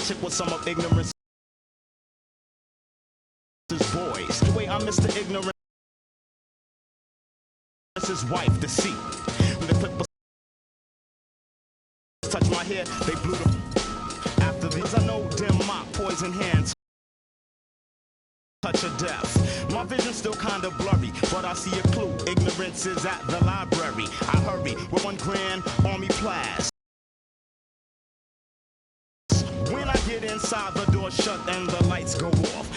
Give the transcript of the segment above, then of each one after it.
chick with some of ignorance. Boys, the way I'm Mr. Ignorant. His wife, deceit. When the clippers touch my hair, they blew the. After these, I know dim mop, poison hands. Touch of death. My vision's still kinda blurry, but I see a clue. Ignorance is at the library. I hurry with 1 grand army plaids. When I get inside, the door shut and the lights go off.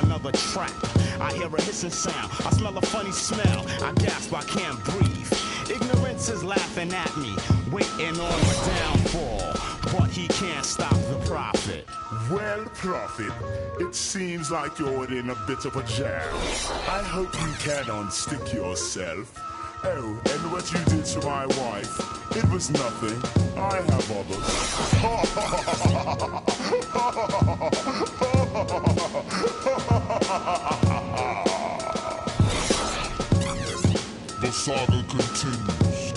Another trap. I hear a hissing sound. I smell a funny smell. I gasp, I can't breathe. Ignorance is laughing at me, waiting on my downfall. But he can't stop the prophet. Well, Prophet, it seems like you're in a bit of a jam. I hope you can unstick yourself. Oh, and what you did to my wife, it was nothing. I have others. The saga continues.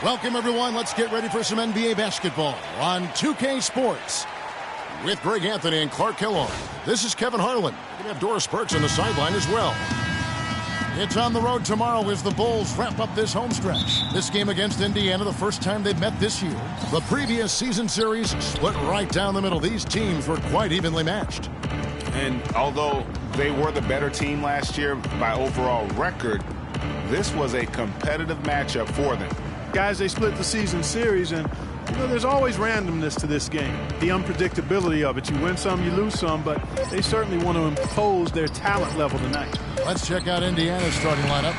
Welcome, everyone. Let's get ready for some NBA basketball on 2K Sports. With Greg Anthony and Clark Kellogg, this is Kevin Harlan. We have Doris Burks on the sideline as well. It's on the road tomorrow as the Bulls wrap up this home stretch. This game against Indiana, the first time they've met this year. The previous season series split right down the middle. These teams were quite evenly matched. And although they were the better team last year by overall record, this was a competitive matchup for them. Guys, they split the season series, and there's always randomness to this game. The unpredictability of it. You win some, you lose some, but they certainly want to impose their talent level tonight. Let's check out Indiana's starting lineup.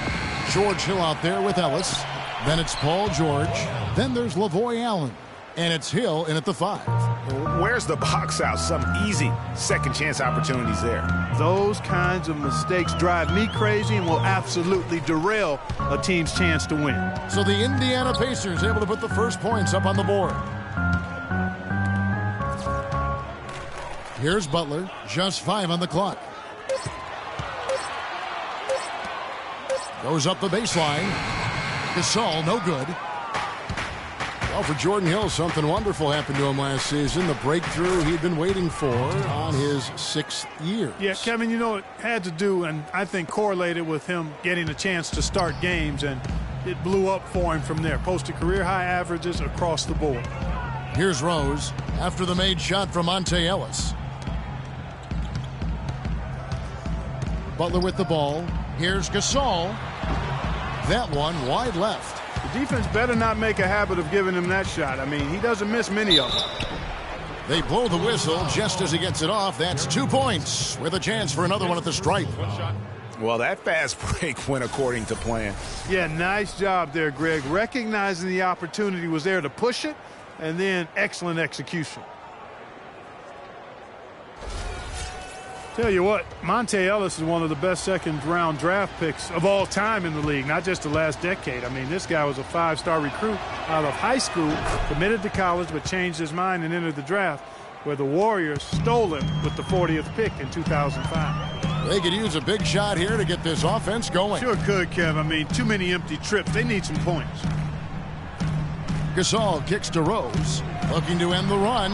George Hill out there with Ellis. Then it's Paul George. Then there's Lavoy Allen. And it's Hill in at the 5. Where's the box out? Some easy second chance opportunities there. Those kinds of mistakes drive me crazy and will absolutely derail a team's chance to win. So the Indiana Pacers able to put the first points up on the board. Here's Butler, just 5 on the clock. Goes up the baseline. Gasol, no good. Well, for Jordan Hill, something wonderful happened to him last season. The breakthrough he'd been waiting for on his 6th year. Yeah, Kevin, it had to do, and I think correlated with him getting a chance to start games, and it blew up for him from there. Posted career-high averages across the board. Here's Rose after the made shot from Monte Ellis. Butler with the ball. Here's Gasol. That one wide left. The defense better not make a habit of giving him that shot. I mean, he doesn't miss many of them. They blow the whistle just as he gets it off. That's 2 points with a chance for another one at the stripe. Well, that fast break went according to plan. Yeah, nice job there, Greg. Recognizing the opportunity was there to push it, and then excellent execution. Tell you what, Monte Ellis is one of the best second-round draft picks of all time in the league, not just the last decade. I mean, this guy was a 5-star recruit out of high school, committed to college, but changed his mind and entered the draft, where the Warriors stole him with the 40th pick in 2005. They could use a big shot here to get this offense going. Sure could, Kev. I mean, too many empty trips. They need some points. Gasol kicks to Rose, looking to end the run,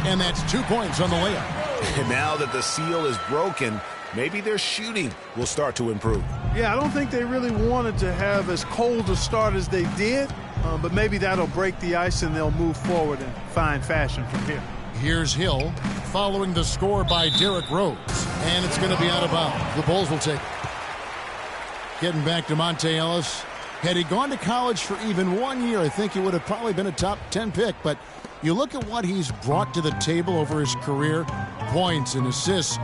and that's 2 points on the layup. And now that the seal is broken, maybe their shooting will start to improve. Yeah, I don't think they really wanted to have as cold a start as they did, but maybe that'll break the ice and they'll move forward in fine fashion from here. Here's Hill following the score by Derrick Rose, and it's going to be out of bounds. The Bulls will take it. Getting back to Monte Ellis. Had he gone to college for even 1 year, I think he would have probably been a top 10 pick. But you look at what he's brought to the table over his career, points and assists,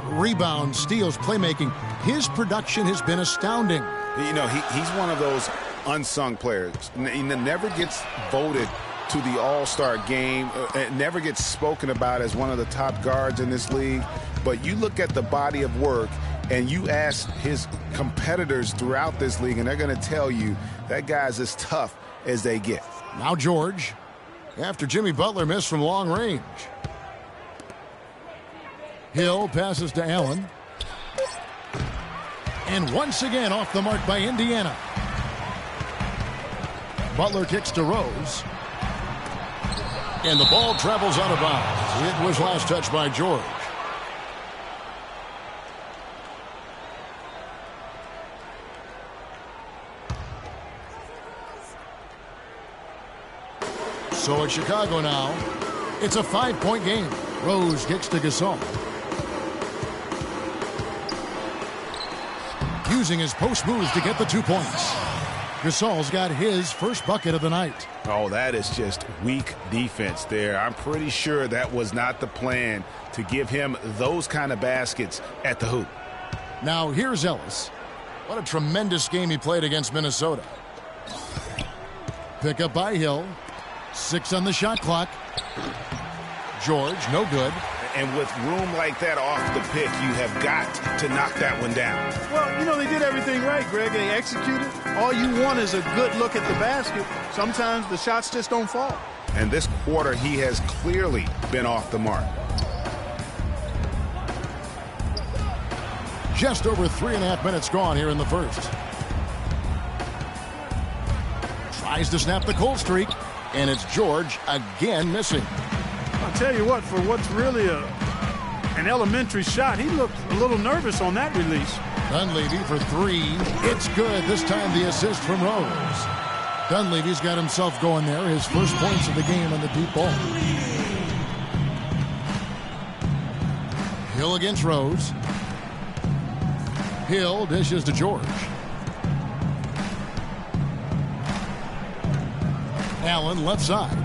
rebounds, steals, playmaking. His production has been astounding. You know, he's one of those unsung players. He never gets voted to the All-Star game. Never gets spoken about as one of the top guards in this league. But you look at the body of work and you ask his competitors throughout this league, and they're going to tell you that guy's as tough as they get. Now George, after Jimmy Butler missed from long range. Hill passes to Allen. And once again off the mark by Indiana. Butler kicks to Rose. And the ball travels out of bounds. It was last touched by George. So it's Chicago now. It's a 5-point game. Rose kicks to Gasol. Using his post moves to get the 2 points. Gasol's got his first bucket of the night. Oh, that is just weak defense there. I'm pretty sure that was not the plan to give him those kind of baskets at the hoop. Now here's Ellis. What a tremendous game he played against Minnesota. Pick up by Hill. 6 on the shot clock. George, no good. And with room like that off the pick, you have got to knock that one down. Well, you know, they did everything right, Greg. They executed. All you want is a good look at the basket. Sometimes the shots just don't fall. And this quarter, he has clearly been off the mark. Just over 3.5 minutes gone here in the first. Tries to snap the cold streak. And it's George again missing. I'll tell you what, for what's really an elementary shot, he looked a little nervous on that release. Dunleavy for 3. It's good. This time the assist from Rose. Dunleavy's got himself going there. His first points of the game on the deep ball. Hill against Rose. Hill dishes to George. Allen left side.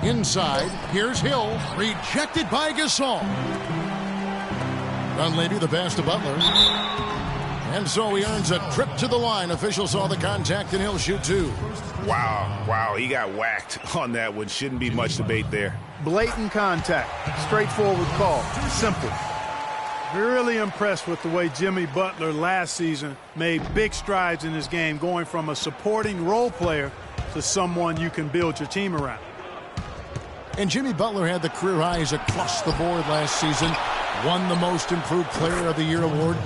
Inside, here's Hill, rejected by Gasol. Dunleavy the pass to Butler. And so he earns a trip to the line. Officials saw the contact and he'll shoot 2. Wow, he got whacked on that one. Shouldn't be much debate there. Blatant contact, straightforward call, simple. Really impressed with the way Jimmy Butler last season made big strides in his game, going from a supporting role player to someone you can build your team around. And Jimmy Butler had the career highs across the board last season, won the Most Improved Player of the Year award,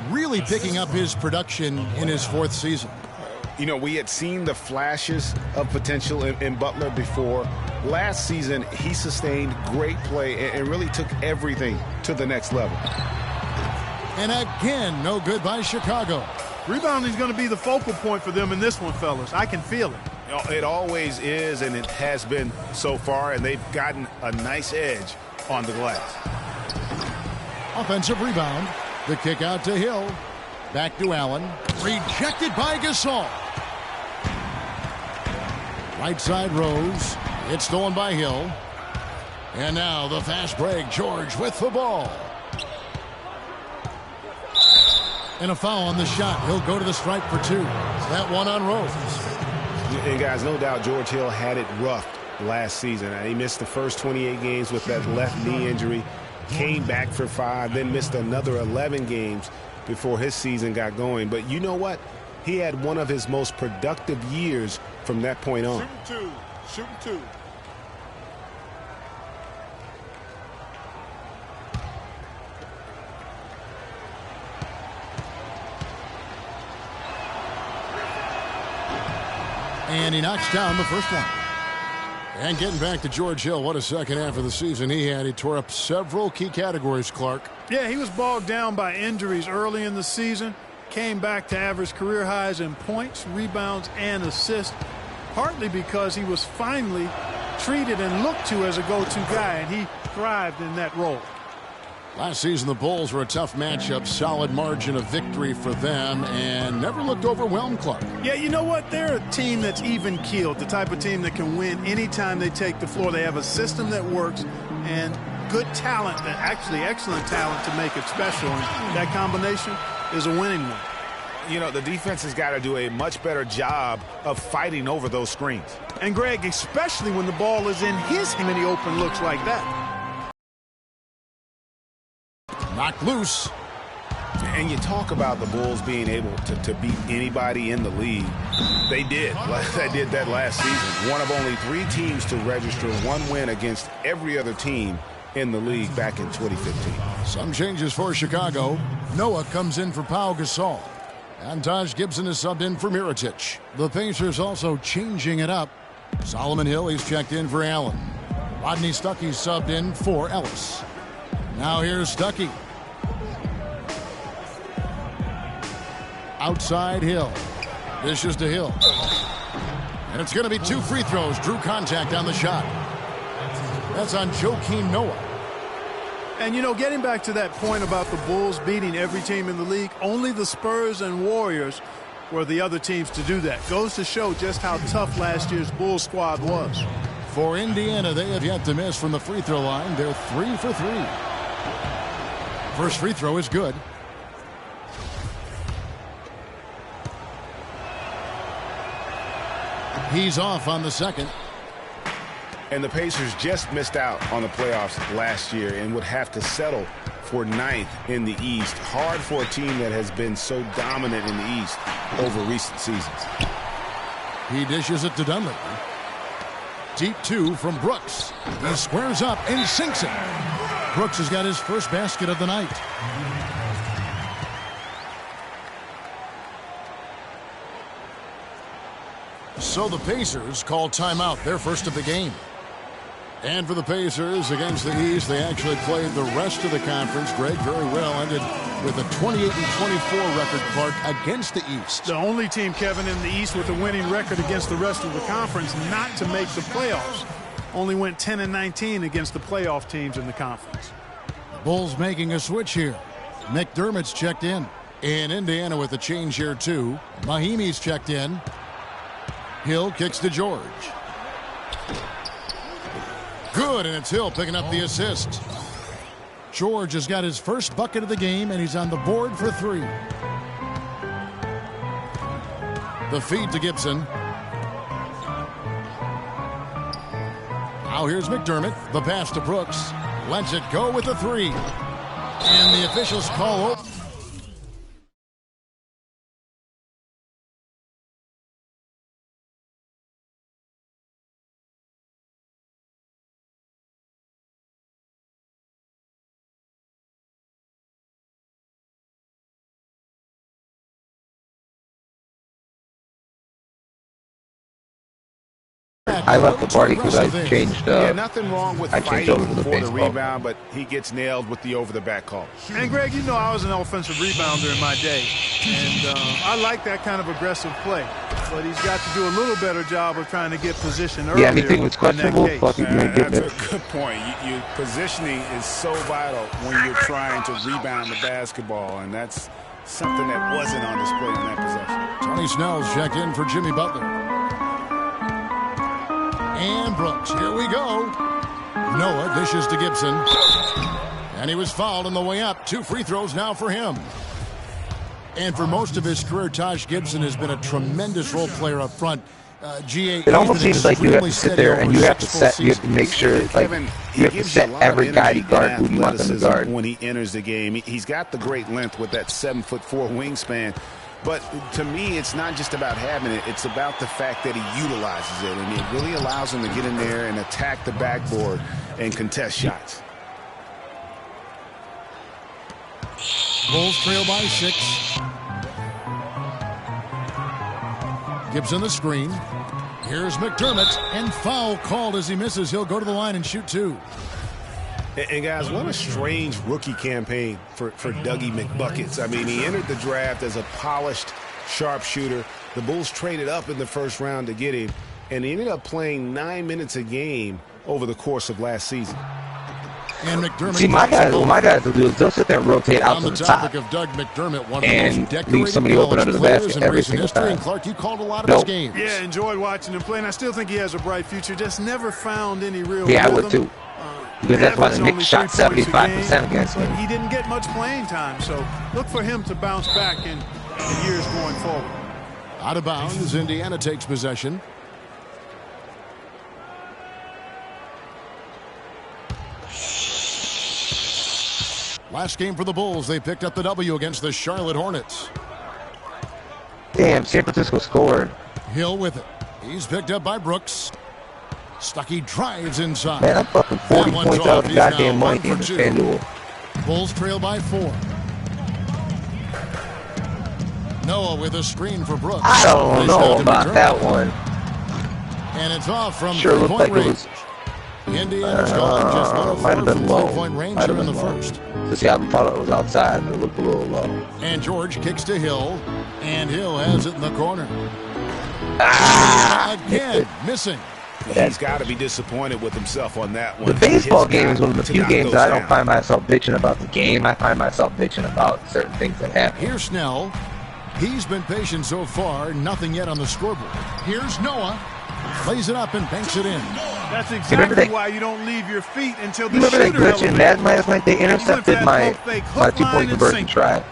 really picking up his production in his 4th season. You know, we had seen the flashes of potential in Butler before. Last season, he sustained great play and really took everything to the next level. And again, no good by Chicago. Rebounding is going to be the focal point for them in this one, fellas. I can feel it. You know, it always is, and it has been so far, and they've gotten a nice edge on the glass. Offensive rebound. The kick out to Hill. Back to Allen. Rejected by Gasol. Right side Rose. It's stolen by Hill. And now the fast break. George with the ball. And a foul on the shot. He'll go to the stripe for 2. That one on Rose. And guys, no doubt George Hill had it rough last season. He missed the first 28 games with that left knee injury. Came back for 5, then missed another 11 games before his season got going. But you know what? He had one of his most productive years from that point on. Shooting 2. And he knocks down the first one. And getting back to George Hill, what a second half of the season he had. He tore up several key categories, Clark. Yeah, he was bogged down by injuries early in the season. Came back to average career highs in points, rebounds, and assists. Partly because he was finally treated and looked to as a go-to guy, and he thrived in that role. Last season, the Bulls were a tough matchup, solid margin of victory for them, and never looked overwhelmed, Clark. Yeah, you know what? They're a team that's even-keeled, the type of team that can win anytime they take the floor. They have a system that works and good talent, actually excellent talent to make it special. And that combination is a winning one. You know, the defense has got to do a much better job of fighting over those screens. And, Greg, especially when the ball is in his hand and he open looks like that. Knocked loose. And you talk about the Bulls being able to beat anybody in the league. They did. They did that last season. One of only 3 teams to register 1 win against every other team in the league back in 2015. Some changes for Chicago. Noah comes in for Pau Gasol. And Taj Gibson is subbed in for Mirotic. The Pacers also changing it up. Solomon Hill, he's checked in for Allen. Rodney Stuckey subbed in for Ellis. Now here's Stuckey. Outside Hill. Dishes to Hill. And it's going to be 2 free throws. Drew contact on the shot. That's on Joakim Noah. And, you know, getting back to that point about the Bulls beating every team in the league, only the Spurs and Warriors were the other teams to do that. Goes to show just how tough last year's Bulls squad was. For Indiana, they have yet to miss from the free throw line. They're 3 for 3. First free throw is good. He's off on the second. And the Pacers just missed out on the playoffs last year and would have to settle for 9th in the East. Hard for a team that has been so dominant in the East over recent seasons. He dishes it to Dunleavy. Deep 2 from Brooks. He squares up and sinks it. Brooks has got his first basket of the night. So the Pacers call timeout, their first of the game. And for the Pacers against the East, they actually played the rest of the conference. Greg, very well, ended with a 28-24 record, Clark, against the East. The only team, Kevin, in the East with a winning record against the rest of the conference not to make the playoffs. Only went 10-19 against the playoff teams in the conference. The Bulls making a switch here. McDermott's checked in. In Indiana with a change here, too. Mahimi's checked in. Hill kicks to George. Good, and it's Hill picking up the assist. George has got his first bucket of the game, and he's on the board for 3. The feed to Gibson. Now here's McDermott. The pass to Brooks. Lets it go with the 3. And the officials call over. I left the party because I changed. Yeah, nothing wrong with fighting over to the for the baseball. rebound, but he gets nailed with the over-the-back call. And, Greg, you know I was an offensive rebounder in my day. And I like that kind of aggressive play. But he's got to do a little better job of trying to get position earlier. Yeah, anything was questionable. Fuck it, That's a good point. You positioning is so vital when you're trying to rebound the basketball, and that's something that wasn't on display in that possession. Tony Snell's checked in for Jimmy Butler. And Brooks, here we go. Noah dishes to Gibson. And he was fouled on the way up. 2 free throws now for him. And for most of his career, Taj Gibson has been a tremendous role player up front. It almost seems like you have to sit there and you have to set, you have to make sure, like, you have to set every guy to guard who you want them to guard. When he enters the game, he's got the great length with that 7'4" wingspan. But to me, it's not just about having it. It's about the fact that he utilizes it. And it really allows him to get in there and attack the backboard and contest shots. Bulls trail by 6. Gibson the screen. Here's McDermott. And foul called as he misses. He'll go to the line and shoot 2. And guys, what a strange rookie campaign for Dougie McBuckets. I mean, he entered the draft as a polished sharpshooter. The Bulls traded up in the first round to get him, and he ended up playing 9 minutes a game over the course of last season. And McDermott. See, my guys will do is they'll sit there and rotate out on to the the top. topic of Doug McDermott, one of and the most decorated leave somebody open under the basket every single history. time. And Clark, you called a lot of Nope. his games. Yeah, enjoyed watching him play, and I still think he has a bright future. Just never found any real Yeah, I rhythm. would too. Because that's why the Knicks shot 75% against But him. he didn't get much playing time, so look for him to bounce back in years going forward. Out of bounds, Indiana takes possession. Last game for the Bulls, they picked up the W against the Charlotte Hornets. Damn, San Francisco scored. Hill with it. He's picked up by Brooks. Stuckey drives inside. Man, I'm fucking 40 That one's points off. out of the He's now goddamn 1 money for game to 2. FanDuel. Bulls trail by 4. Noah with a screen for Brooks. I don't Plays know out to about McDermott. that one. And it's off from Sure looked three-point like it range. was. Indiana's gone just 1 of 4 Might have from been low. three-point range Might here have in the been low. first. So see, I thought it was outside, but it looked a little low. And George kicks to Hill. And Hill has it in the corner. Ah! Again, missing. He's got to be disappointed with himself on that one. The baseball His game guy is one of the to few knock games those that I don't down. find myself bitching about the game. I find myself bitching about certain things that happen. Here's Snell. He's been patient so far. Nothing yet on the scoreboard. Here's Noah. Plays it up and banks it in. That's remember exactly they- why you don't leave your feet until the You remember that shooter glitch in elevates. Madden last night? They Even if intercepted that my pump fake hook, 2-point line, and conversion sinker. try.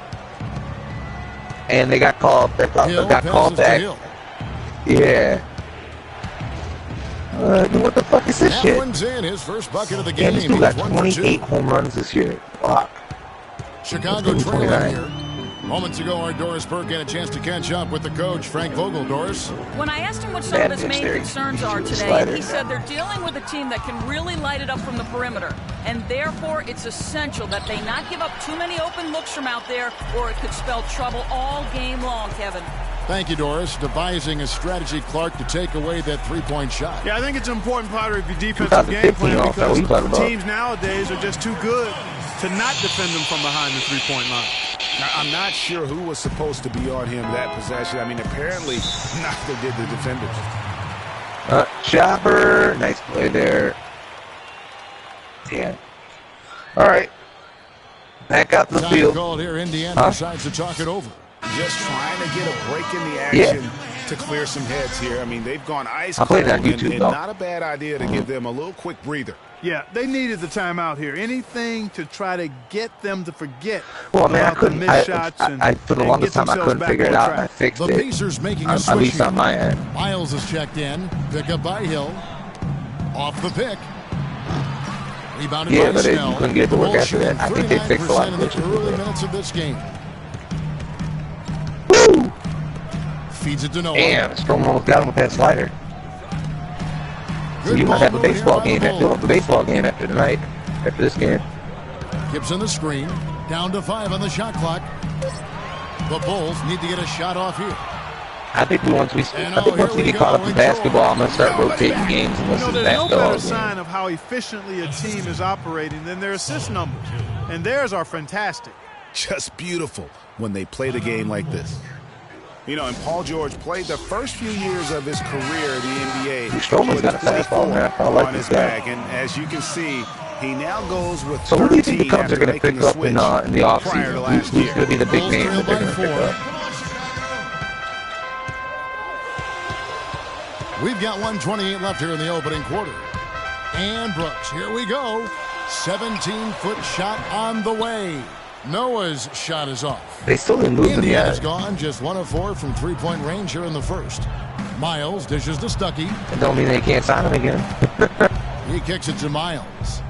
And they got called. They Hill got called passes to back. Hill. Yeah. What the fuck is this That shit? one's in. His first bucket of the Damn, game. this dude got He's 1 for 28 2. home runs this year. Fuck. Chicago He's trailing 29. here. Moments ago, our Doris Burke had a chance to catch up with the coach, Frank Vogel. Doris. When I asked him what some Bad of his pitch main there. concerns are Shoot the today, slider. he said they're dealing with a team that can really light it up from the perimeter. And therefore, it's essential that they not give up too many open looks from out there, or it could spell trouble all game long, Kevin. Thank you, Doris. Devising a strategy, Clark, to take away that three-point shot. Yeah, I think it's an important part of your defensive game 2015 plan also, what you talking because about? teams nowadays are just too good to not defend them from behind the three-point line. Now, I'm not sure who was supposed to be on him that possession. I mean, apparently, neither did the defenders. Chopper. Nice play there. Damn. All right. Back out the Time field. called here. Indiana Huh? decides to talk it over. Just trying to get a break in the action to clear some heads here. I mean, they've gone ice I played cold, it on YouTube, and though. not a bad idea to give them a little quick breather. Yeah, they needed the timeout here. Anything to try to get them to forget Well, man, I about the couldn't. missed shots and For the and longest get time, I themselves couldn't back figure it on out. And I track. fixed The it. Pacers making a At switch least here. on my end. Miles is checked in. Pick up by Hill. Off the pick. Rebounded Yeah, by but Snell. you couldn't get it to work Bulls after that. I think they fixed a lot of 39% in the glitches. early minutes of this game. Woo! Feeds it to Noah. Damn, Strowman almost got him with that slider. So Good you might ball have a movement baseball here game by the after Bulls. the baseball game after tonight. After this game. Gibson the screen. Down to 5 on the shot clock. The Bulls need to get a shot off here. I think once we get caught up in basketball, I'm gonna start rotating games and You know, listen to there's that no better dog. sign of how efficiently a team is operating than their assist numbers. And theirs are fantastic. Just beautiful when they play the game like this. You know, and Paul George played the first few years of his career in the NBA Strowman's with got a fastball, man. I like on this his guy. back, and as you can see, he now goes with So who do you think the 13 Cubs are after going to making pick the up switch in the prior to offseason? last Who's year. going to be the big Bulls name that they're trail going to by pick 4. up? We've got 1:28 left here in the opening quarter. And Brooks, here we go. 17-foot shot on the way. Noah's shot is off. They still didn't lose him Indiana's yet. gone, just 1 of 4 from three-point range here in the first. Miles dishes to Stuckey. It don't mean they can't sign him again. He kicks it to Miles.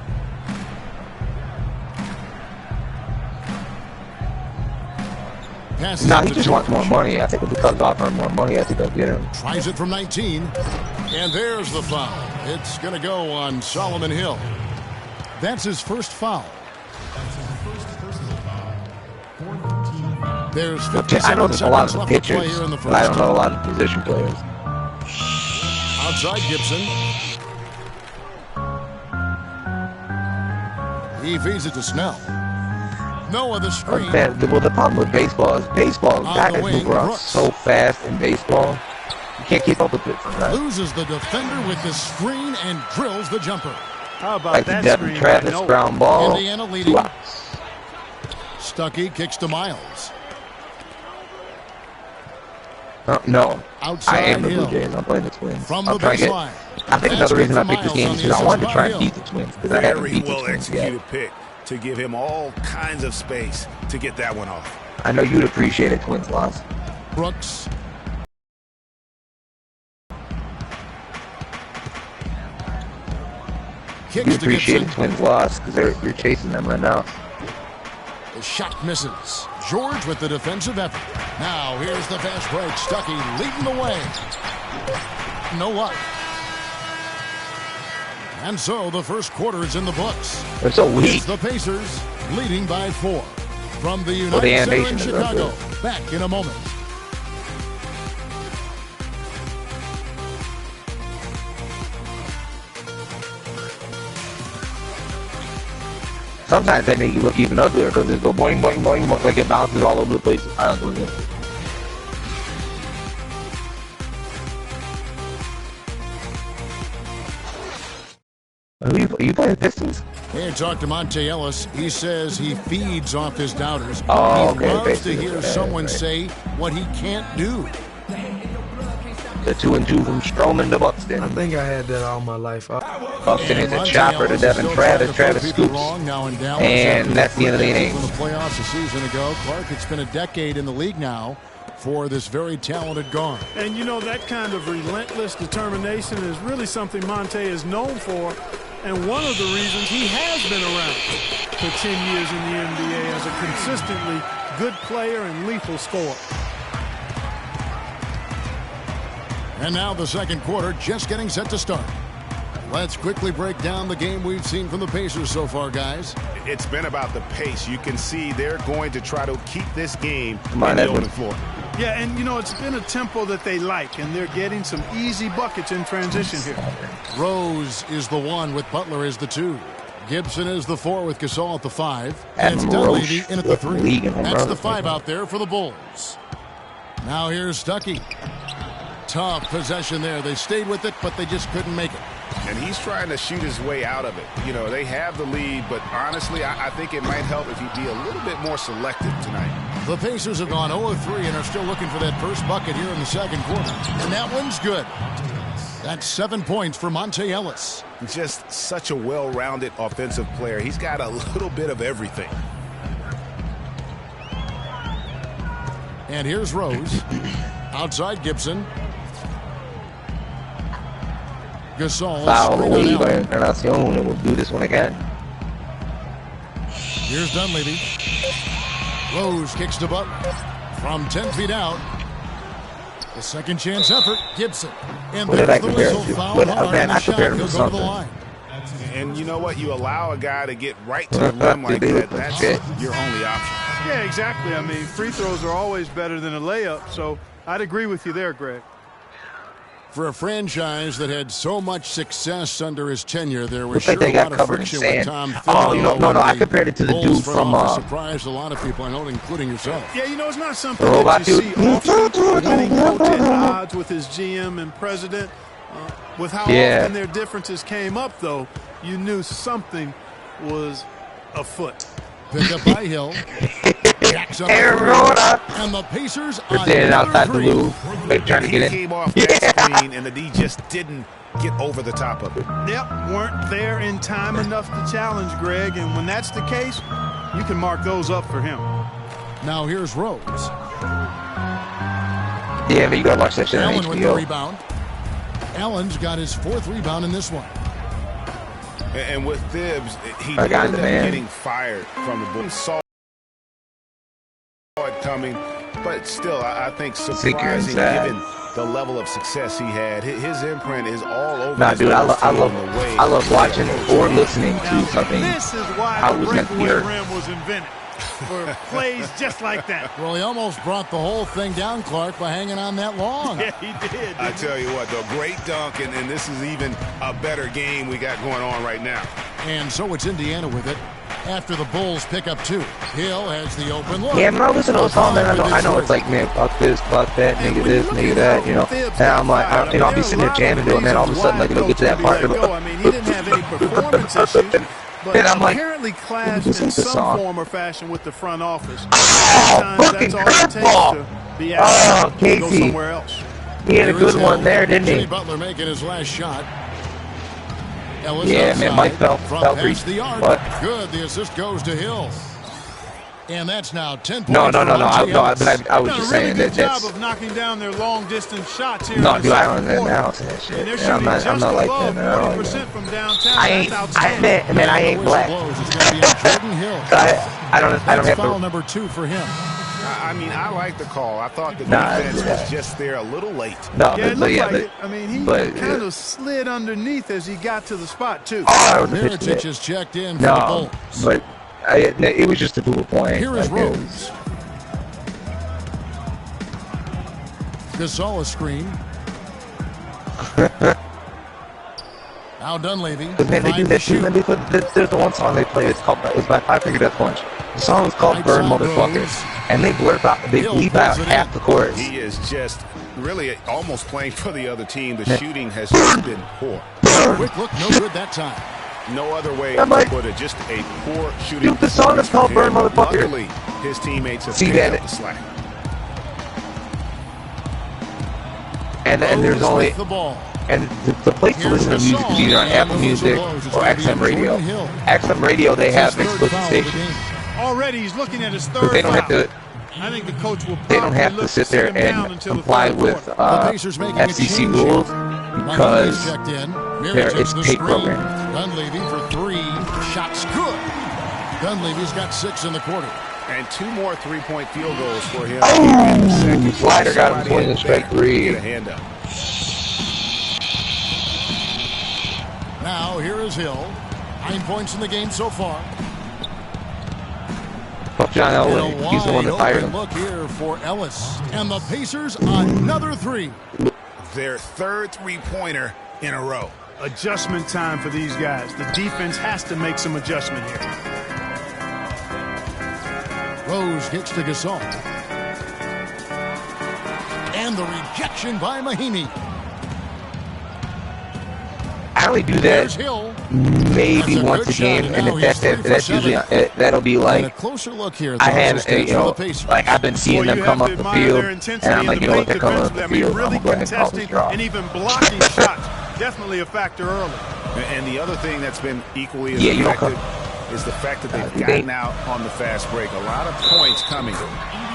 Passes No, it he to just wants more George. money. I think if the Cubs offer him more money, I think they'll get him. Tries it from 19. And there's the foul. It's going to go on Solomon Hill. That's his first foul. There's Okay, 57 I know there's a lot seconds of left to play pitchers, here in the but I don't first. know a lot of position players. Outside Gibson. He feeds it to Snell. Noah the screen. Well, the problem with baseball is On guys the wing, move around Brooks. so fast in baseball. You can't keep up with it sometimes. Loses the defender with the screen and drills the jumper. How about like the that Devin screen? Travis ground ball. Indiana leading. Stuckey kicks to Miles. No, Outside I am the Hill. Blue Jays. I'm playing the Twins. From I'm the trying to baseline. I think another reason I picked this game is because I wanted to try and beat the Twins because I haven't Very beat the well Twins executed yet. pick to give him all kinds of space to get that one off. I know you'd appreciate a Twins loss. Brooks. Kicks You to appreciate a Gibson. Twins loss because you're chasing them right now. The shot misses. George with the defensive effort. Now here's the fast break. Stuckey leading the way. No luck. And so the first quarter is in the books. They're so weak. It's the Pacers leading by 4. From the the United Center in animation is up Chicago. there. Back in a moment. Sometimes they make you look even uglier because they go boing, boing, boing, boing, like it bounces all over the place. I don't believe it. Are you playing Pistons? Hey, talk to Monte Ellis. He says he feeds off his doubters. Oh, he okay, loves to basically, hear right, someone right. say what he can't do. The 2-2 from Stroman to Buxton. I think I had that all my life. Buxton is a Monte chopper to Ellis is Devin still Travis. trying to Travis prove people scoops. wrong now in Dallas And after that's the end of the exit inning. From the playoffs a season ago, Clark, it's been a decade in the league now for this very talented guard. And you know, that kind of relentless determination is really something Monte is known for, and one of the reasons he has been around for 10 years in the NBA as a consistently good player and lethal scorer. And now the second quarter just getting set to start. Let's quickly break down the game we've seen from the Pacers so far, guys. It's been about the pace. You can see they're going to try to keep this game Come on, in the Edwards. open floor. Yeah, and you know, it's been a tempo that they like, and they're getting some easy buckets in transition here. Rose is the 1 with Butler as the 2. Gibson is the 4 with Gasol at the 5. Adam And it's Dunleavy Roche in at the 3. leading home That's the runs. 5 out there for the Bulls. Now here's Stuckey. Tough possession there. They stayed with it, but they just couldn't make it. And he's trying to shoot his way out of it. You know, they have the lead, but honestly, I think it might help if he'd be a little bit more selective tonight. The Pacers have gone 0-3 and are still looking for that first bucket here in the second quarter. And that one's good. That's 7 points for Monte Ellis. Just such a well-rounded offensive player. He's got a little bit of everything. And here's Rose. Outside Gibson. Gasol. Foul straight away on by out. Encarnacion, and we'll do this one again. Here's Dunleavy. Rose kicks to Butler. From 10 feet out. The second chance effort. Gibson. And What did I there's the compare it whistle. to? Foul What- hard man, on the I shot. compared it He'll to go to the something. line. And you know what? You allow a guy to get right to the rim like that. That's your only option. Yeah, exactly. I mean, free throws are always better than a layup, so I'd agree with you there, Greg. For a franchise that had so much success under his tenure, there was Looks like sure they a got lot of covered in friction with sand. Tom Oh, Thibodeau. no, and I the compared it to the Bulls dude front from, office surprised a lot of people, I know, including yourself. Yeah, you know, it's not something The that robot you dude. see often when he goes at odds with his GM and president. With how Yeah. often their differences came up, though, you knew something was afoot. Picked up by Hill. Jacks up Arizona. and the Pacers They're on standing another outside the three. loop. They're trying to He get came in. off that screen, and the D just didn't get over the top of it. Yep, weren't there in time enough to challenge Greg, and when that's the case, you can mark those up for him. Now here's Rose. Yeah, but you gotta watch that shit on Allen with the HBO. rebound. Allen's got his 4th rebound in this one. And with Thibs, he I got ended the up man. getting fired from the Bulls. Saw it coming, but still, I think surprising inside. given the level of success he had. His imprint is all over. Nah, his dude, I field love and the way- watching or listening Now, to something. this is why I the was meant to breakaway hear. rim was invented, for plays just like that. Well, he almost brought the whole thing down, Clark, by hanging on that long. Yeah, he did. I tell you what, though, great dunk, and this is even a better game we got going on right now. And so it's Indiana with it. After the Bulls pick up 2. Hill has the open look. Yeah, when I listen to those songs, man, I know it's like, man, fuck this, fuck that, nigga this, nigga that, you know. And I'm like, I'll be sitting there jamming to it, man. All of a sudden, like, it'll get to that part. I mean, he didn't have any performance issues, but and I'm like, apparently clashed in some form or fashion with the front office. Sometimes that's all it takes to be out and go somewhere else. He had a good one there, didn't he? Jimmy Butler making his last shot. Ellis yeah, outside. man, Mike felt the yard. Good. The assist goes to Hill. And that's now 10 points. No. I was just saying that job of knocking down their long distance shots here. No, dude, I don't announce that shit. And I'm not like that. No. From downtown. I ain't black. I don't have foul number 2 for him. I mean, I like the call. I thought the defense was just there a little late. No, yeah, it looked like it. I mean, he kind of slid underneath as he got to the spot, too. Mirotic is checked in for the Bulls. But it was just a dual point. Here is Rose. Gasol screen. Now Dunleavy. Man, they do that too. There's the one song they play. It's by Five Finger Death Punch. The song is called "Burn Motherfuckers," and they bleep out half the chorus. He is just really almost playing for the other team. The shooting has just been poor. Quick look, no good that time. No other way to put it. Just a poor shooting. Dude, the song is called "Burn Motherfuckers." Luckily, his teammates have picked up the slack. And there's only the place to listen to music is either on Apple Music or XM Radio. XM Radio, they have an explicit station. Already he's looking at his third. They don't have to. I think the coach will. They don't have to sit there and comply with FCC rules because it's tape programming. Dunleavy for 3. Shots good. Dunleavy's got 6 in the quarter. And 2 more 3-point field goals for him. Oh, Slider got him pointing a straight 3. Get a hand up. Now here is Hill. 9 points in the game so far. Fuck John Elway. He's the one that fired him. Look here for Ellis. And the Pacers, another 3. Their third 3-pointer in a row. Adjustment time for these guys. The defense has to make some adjustment here. Rose kicks to Gasol. And the rejection by Mahinmi. I only do that maybe once a game, and if that's usually that'll be like a closer look here. I have like I've been seeing them come up the field, and I'm like, you know what, they're coming up the field. I'm gonna go ahead and call this draw. And even blocking shots definitely a factor early. And the other thing that's been equally as effective is the fact that they've gotten out on the fast break. A lot of points coming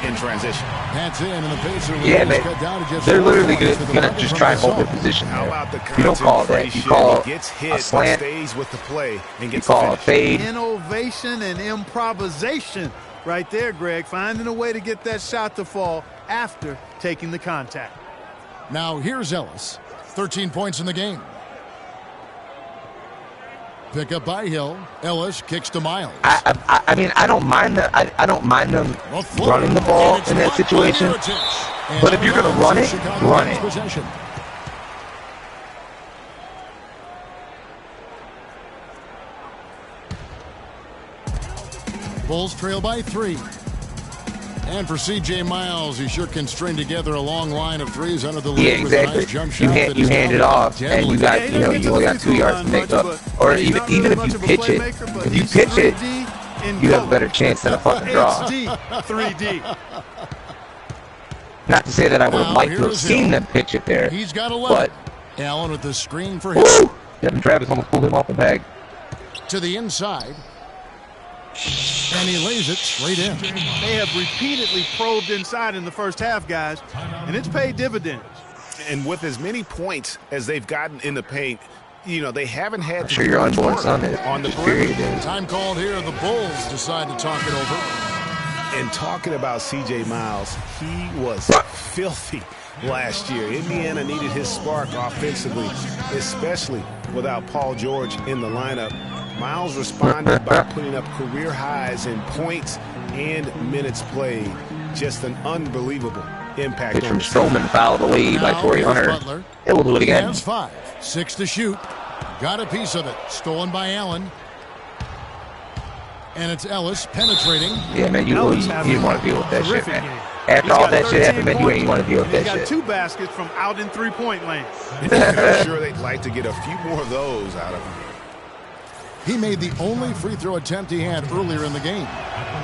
in transition. That's in, and the Pacers they're literally gonna just try and hold their position there. You don't call that. You call a slant. Stays with the play and gets you call a fade. Innovation and improvisation right there, Greg. Finding a way to get that shot to fall after taking the contact. Now here's Ellis. 13 points in the game. Pick up by Hill. Ellis kicks to Miles. I mean, I don't mind that. I don't mind them running the ball in that situation. But if you're going to run it, run it. Possession. Bulls trail by 3. And for C.J. Miles, he sure can string together a long line of threes under the lead. Yeah, exactly. You hand it off, and you only got 2 yards to make up. Or even if you pitch it, you have a better chance than a fucking draw. 3D. Not to say that I would have liked to have seen them pitch it there. He's got 11. But Allen with the screen for him. Devin Travis almost pulled him off the bag. To the inside. And he lays it straight in. They have repeatedly probed inside in the first half, guys, and it's paid dividends. And with as many points as they've gotten in the paint, they haven't had to you're on board on the period. Time called here. The Bulls decide to talk it over. And talking about C.J. Miles, he was filthy last year. Indiana needed his spark offensively, especially without Paul George in the lineup. Miles responded by putting up career highs in points and minutes played. Just an unbelievable impact. Pitch from Strowman fouled away by Torrey Hunter. It will do it again. 5, 6 to shoot. Got a piece of it. Stolen by Allen. And it's Ellis penetrating. Yeah, man, you didn't want to deal with that shit, man. After all that shit happened, man, you ain't want to deal with that shit. He got 2 baskets from out in 3-point land. I'm sure they'd like to get a few more of those out of him. He made the only free throw attempt he had earlier in the game.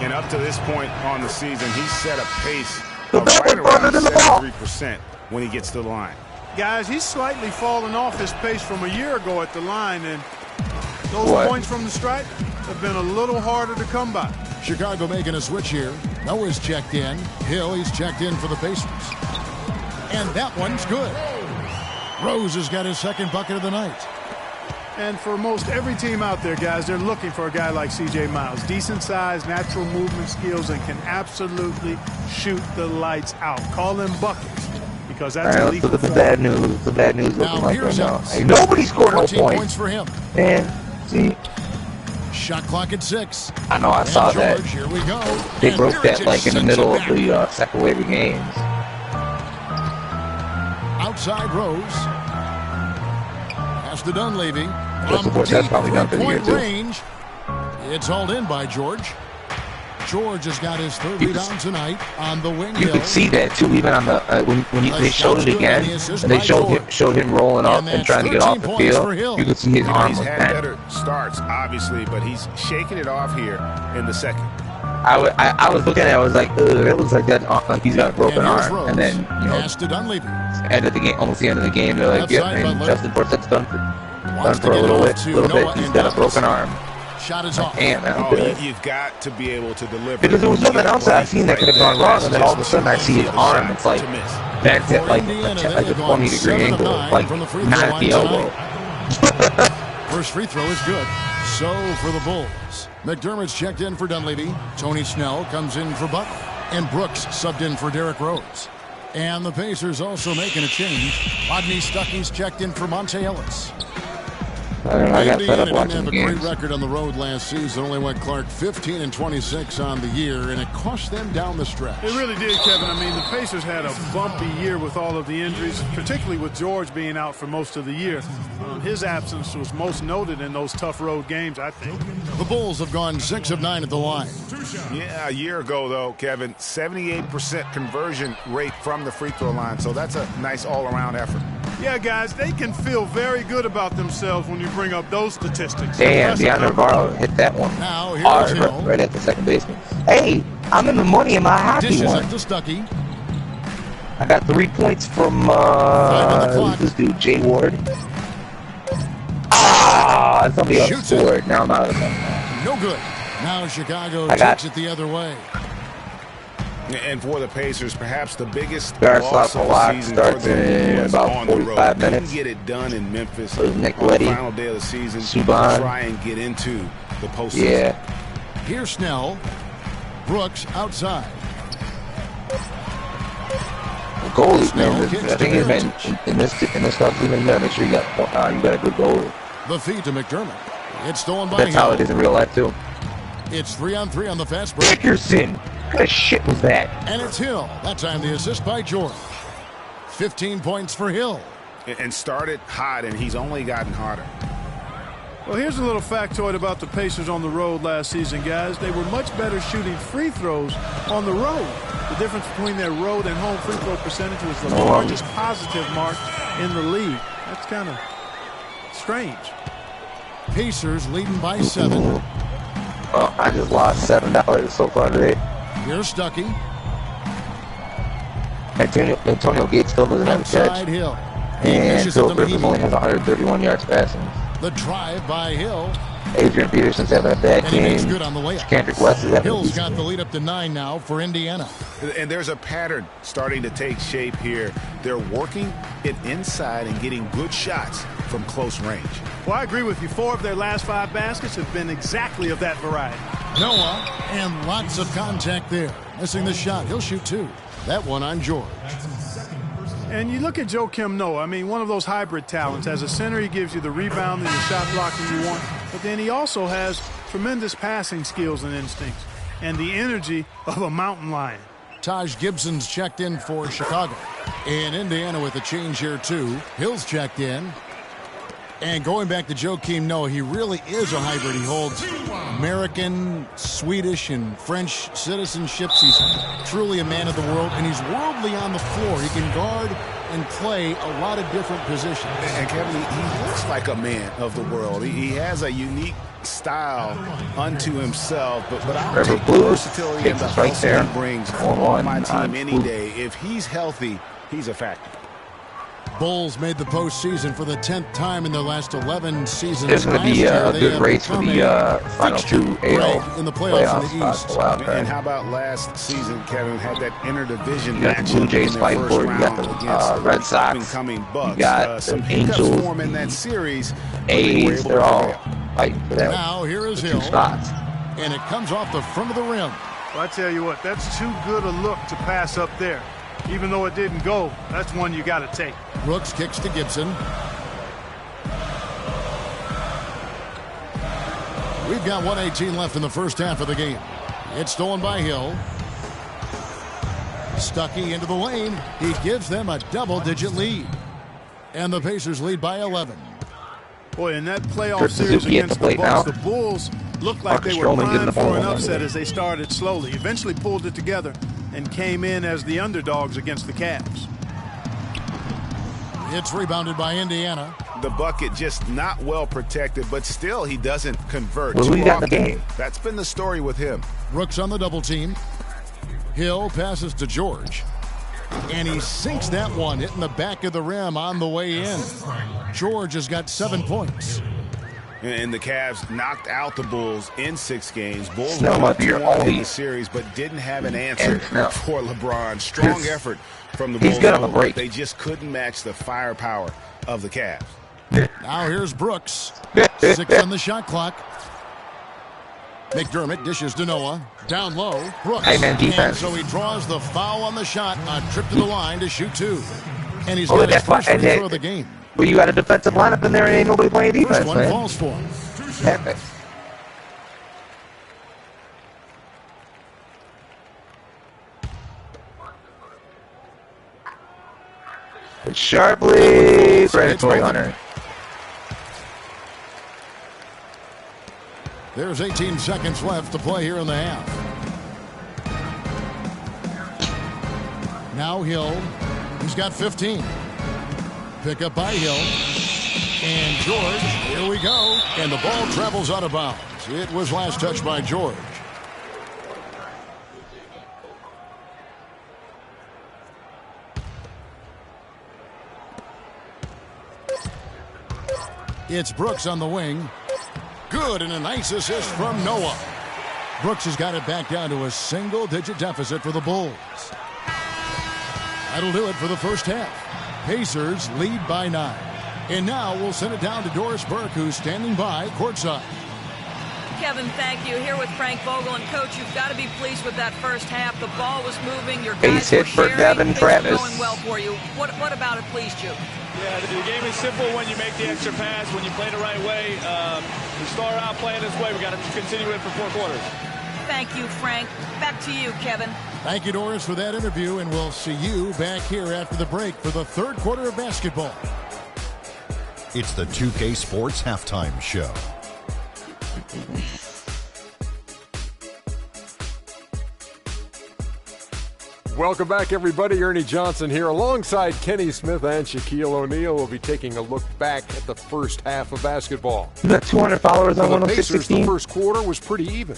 And up to this point on the season, he's set a pace of right around 73% when he gets to the line. Guys, he's slightly fallen off his pace from a year ago at the line, and those points from the stripe have been a little harder to come by. Chicago making a switch here. Noah's checked in. Hill, he's checked in for the Pacers. And that one's good. Rose has got his second bucket of the night. And for most every team out there, guys, they're looking for a guy like C.J. Miles. Decent size, natural movement skills, and can absolutely shoot the lights out. Call him buckets, because that's all right, let's look at the bad news. The bad news looking like right now. Hey, nobody scored no points for him. Man, see. Shot clock at 6. I know, I saw that. Here we go. They broke that like in the middle of the second wave of games. Outside Rose. Pass to Dunleavy. From deep three-point range. It's hauled in by George. George has got his third rebound tonight on the wing. You could see that too, even on the when they showed it again, and they showed him rolling up and trying to get off the field. You could see his arm was had better starts, obviously, but he's shaking it off here in the second. I was looking at it, I was like, it looks like that, like he's got a broken arm, and then end of the game, almost the end of the game, they're like, yeah, man, Justin Forssett's done for a little bit. He's got a broken arm. Shot is off. Damn, man, you've got to be able to deliver. Because there was nothing else I seen that could have gone wrong, and then all of a sudden I see his arm. It's like bent at like a 20-degree angle, like not at the elbow. First free throw is good. So for the Bulls, McDermott's checked in for Dunleavy. Tony Snell comes in for Butler, and Brooks subbed in for Derrick Rose. And the Pacers also making a change. Rodney Stuckey's checked in for Monte Ellis. I got fed up watching didn't have a games. great record on the road last season. Only went Clark 15-26 on the year, and it cost them down the stretch. It really did, Kevin. I mean, the Pacers had a bumpy year with all of the injuries, particularly with George being out for most of the year. His absence was most noted in those tough road games, I think. The Bulls have gone 6 of 9 at the line. Yeah, a year ago, though, Kevin, 78% conversion rate from the free throw line, so that's a nice all-around effort. Yeah, guys, they can feel very good about themselves when you bring up those statistics. Damn, DeAndre Navarro hit that one hard right at the second baseman. Hey, I'm in the money in my hockey one. I got 3 points from who's this dude, Jay Ward. Somebody else scored. Now I'm out of it. No good. Now Chicago takes it the other way. And for the Pacers, perhaps the biggest loss of the season starts in about 45 minutes. Couldn't get it done in Memphis on the final day of the season. Subban. Try and get into the postseason. Yeah. Here's Snell. Brooks outside. Goalies, man. I think he's been in this stuff. Even you gotta make sure you got a good goalie. The feed to McDermott. It's stolen by That's Hill. how it is in real life too. It's 3-on-3 on the fast break. Dickerson. What kind of shit was that? And it's Hill. That time the assist by George. 15 points for Hill. And started hot, and he's only gotten harder. Well, here's a little factoid about the Pacers on the road last season, guys. They were much better shooting free throws on the road. The difference between their road and home free throw percentage was the largest positive mark in the league. That's kind of strange. Pacers leading by 7. I just lost $7 so far today. Here's Stuckey. Antonio Gates still doesn't have a catch. Hill. And Phil Griffin only has 131 yards passing. The drive by Hill. Adrian Peterson's having a bad game. Good on the way up. Kendrick West is having Hill's got the lead up to 9 now for Indiana. And there's a pattern starting to take shape here. They're working it inside and getting good shots from close range. Well, I agree with you. 4 of their last 5 baskets have been exactly of that variety. Noah, and lots of contact there. Missing the shot. He'll shoot 2. That one on George. And you look at Joakim Noah, I mean, one of those hybrid talents. As a center, he gives you the rebound and the shot blocking you want. But then he also has tremendous passing skills and instincts and the energy of a mountain lion. Taj Gibson's checked in for Chicago. And Indiana with a change here, too. Hill's checked in. And going back to Joakim Noah, he really is a hybrid. He holds American, Swedish, and French citizenships. He's truly a man of the world, and he's worldly on the floor. He can guard and play a lot of different positions. And Kevin, he looks like a man of the world. He has a unique style unto himself, but I'll take the versatility and the hustle he brings on my team any day. If he's healthy, he's a factor. Bulls made the postseason for the 10th time in their last 11 seasons. There's going to be a good race for the final two AL in the playoffs in the East. And how about last season, Kevin, had that interdivision match? You got the Blue Jays fighting for it. You got the Red Sox. You got the Angels. In that series, A's. They're all fighting for that. Now here is Hill. And it comes off the front of the rim. Well, I tell you what, that's too good a look to pass up there. Even though it didn't go, that's one you got to take. Brooks kicks to Gibson. We've got 1:18 left in the first half of the game. It's stolen by Hill. Stuckey into the lane. He gives them a double-digit lead. And the Pacers lead by 11. Boy, in that playoff series against the Bucks, the Bulls looked like they were primed for an upset as they started slowly. Eventually pulled it together and came in as the underdogs against the Cavs. It's rebounded by Indiana. The bucket just not well protected, but still he doesn't convert. Well, we got the game. That's been the story with him. Brooks on the double team. Hill passes to George. And he sinks that one, hitting the back of the rim on the way in. George has got 7 points. And the Cavs knocked out the Bulls in 6 games. Bulls won in the series, but didn't have an answer for LeBron. Strong effort from the Bulls. He's got a break. They just couldn't match the firepower of the Cavs. Now here's Brooks. 6 on the shot clock. McDermott dishes to Noah. Down low. Brooks. And so he draws the foul on the shot. A trip to the line to shoot 2. And he's got his first free throw of the game. Well, you got a defensive lineup in there and ain't nobody playing defense, First one falls for him. Epic. Sharply predatory Hunter. There's 18 seconds left to play here in the half. Now Hill. He's got 15. Pick up by Hill. And George, here we go. And the ball travels out of bounds. It was last touched by George. It's Brooks on the wing. Good, and a nice assist from Noah. Brooks has got it back down to a single-digit deficit for the Bulls. That'll do it for the first half. Pacers lead by 9. And now we'll send it down to Doris Burke, who's standing by courtside. Kevin, thank you. Here with Frank Vogel. And, Coach, you've got to be pleased with that first half. The ball was moving. Your guys were sharing. Things were going well for you. What about it pleased you? Yeah, the game is simple when you make the extra pass, when you play the right way. We start out playing this way. We got to continue it for 4 quarters. Thank you, Frank. Back to you, Kevin. Thank you, Doris, for that interview, and we'll see you back here after the break for the third quarter of basketball. It's the 2K Sports Halftime Show. Welcome back, everybody. Ernie Johnson here alongside Kenny Smith and Shaquille O'Neal. We'll be taking a look back at the first half of basketball. You got 200 followers on 106.16. The first quarter was pretty even.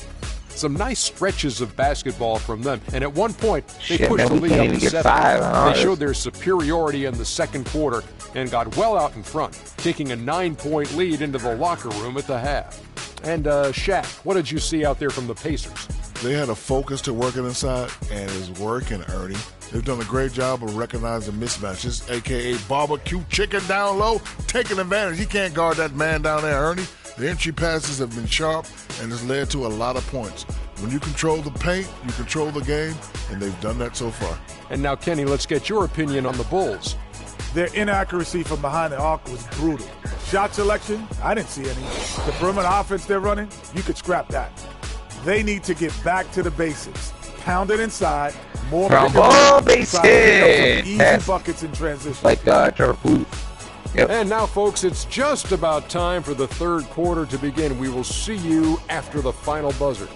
Some nice stretches of basketball from them. And at one point, they pushed the lead up to 7. They showed their superiority in the second quarter and got well out in front, taking a 9-point lead into the locker room at the half. And Shaq, what did you see out there from the Pacers? They had a focus to working inside, and it's working, Ernie. They've done a great job of recognizing mismatches, a.k.a. barbecue chicken down low, taking advantage. He can't guard that man down there, Ernie. The entry passes have been sharp, and it's led to a lot of points. When you control the paint, you control the game, and they've done that so far. And now, Kenny, let's get your opinion on the Bulls. Their inaccuracy from behind the arc was brutal. Shot selection, I didn't see any. The perimeter offense they're running, you could scrap that. They need to get back to the basics. Pound it inside. More ball base hit. Easy buckets in transition. Like Trevor Booth. Yep. And now, folks, it's just about time for the third quarter to begin. We will see you after the final buzzer.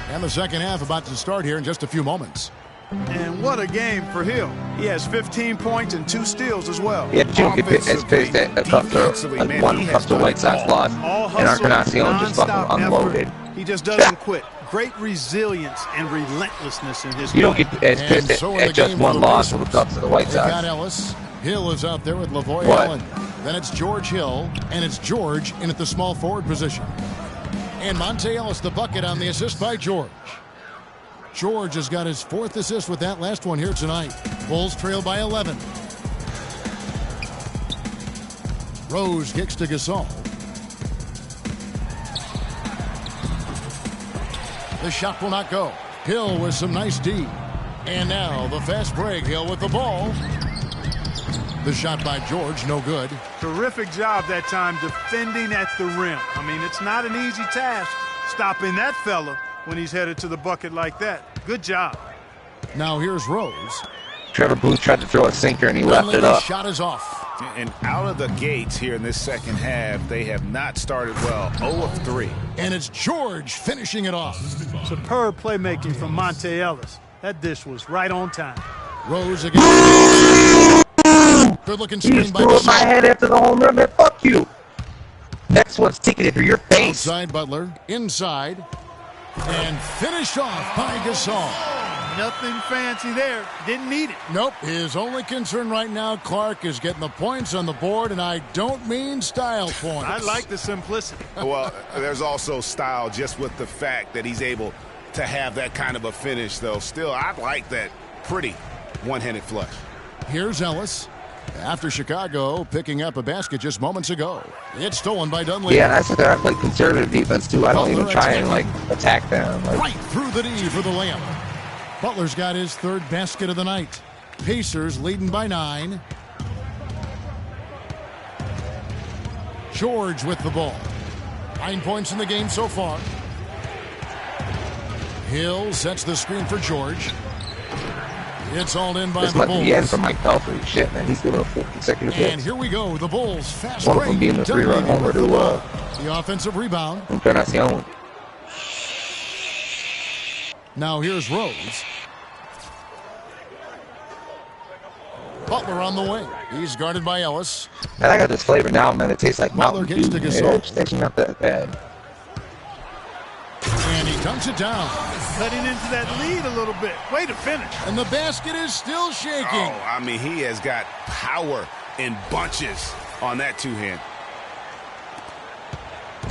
And the second half about to start here in just a few moments. And what a game for Hill. He has 15 points and 2 steals as well. Yeah, but you don't get as pissed at a one cup to White Sox loss. And Encarnacion just fucking unloaded. He just doesn't quit. Great resilience and relentlessness in his game. You don't get as pissed at just one loss from the Cubs to the White Sox. Got Ellis. Hill is out there with Lavoy Allen. Then it's George Hill, and it's George in at the small forward position. And Monte Ellis, the bucket on the assist by George. George has got his 4th assist with that last one here tonight. Bulls trail by 11. Rose kicks to Gasol. The shot will not go. Hill with some nice D. And now the fast break. Hill with the ball. The shot by George, no good. Terrific job that time defending at the rim. I mean, it's not an easy task stopping that fella when he's headed to the bucket like that. Good job. Now here's Rose. Trevor Booth tried to throw a sinker and he left it up. Shot is off. And out of the gates here in this second half, they have not started well. 0 of 3. And it's George finishing it off. Superb playmaking from Monte Ellis. That dish was right on time. Rose again. Good looking screen by Gasol. My head after the home run, man. Fuck you. Next one's ticketed for your face. Outside Butler. Inside. And finished off by Gasol. Nothing fancy there. Didn't need it. Nope. His only concern right now, Clark, is getting the points on the board, and I don't mean style points. I like the simplicity. Well, there's also style just with the fact that he's able to have that kind of a finish, though. Still, I like that pretty one-handed flush. Here's Ellis. After Chicago picking up a basket just moments ago. It's stolen by Dunleavy. Yeah, that's I play conservative defense, too. I don't even try and, attack them. Right through the D for the layup. Butler's got his 3rd basket of the night. Pacers leading by 9. George with the ball. 9 points in the game so far. Hill sets the screen for George. It's all in by the Bulls. The end for Mike Pelfrey. Shit, man. He's giving up 4 consecutive hits. And here we go. The Bulls fast break. One of them being the 3-run homer to the offensive rebound. Encarnacion. Now here's Rose. Butler on the wing. He's guarded by Ellis. Man, I got this flavor now, man. It tastes like Butler Mountain gets Dew. to Gasol. It's actually not that bad. And he dunks it down. Cutting into that lead a little bit. Way to finish. And the basket is still shaking. Oh, I mean, he has got power in bunches on that 2-hand.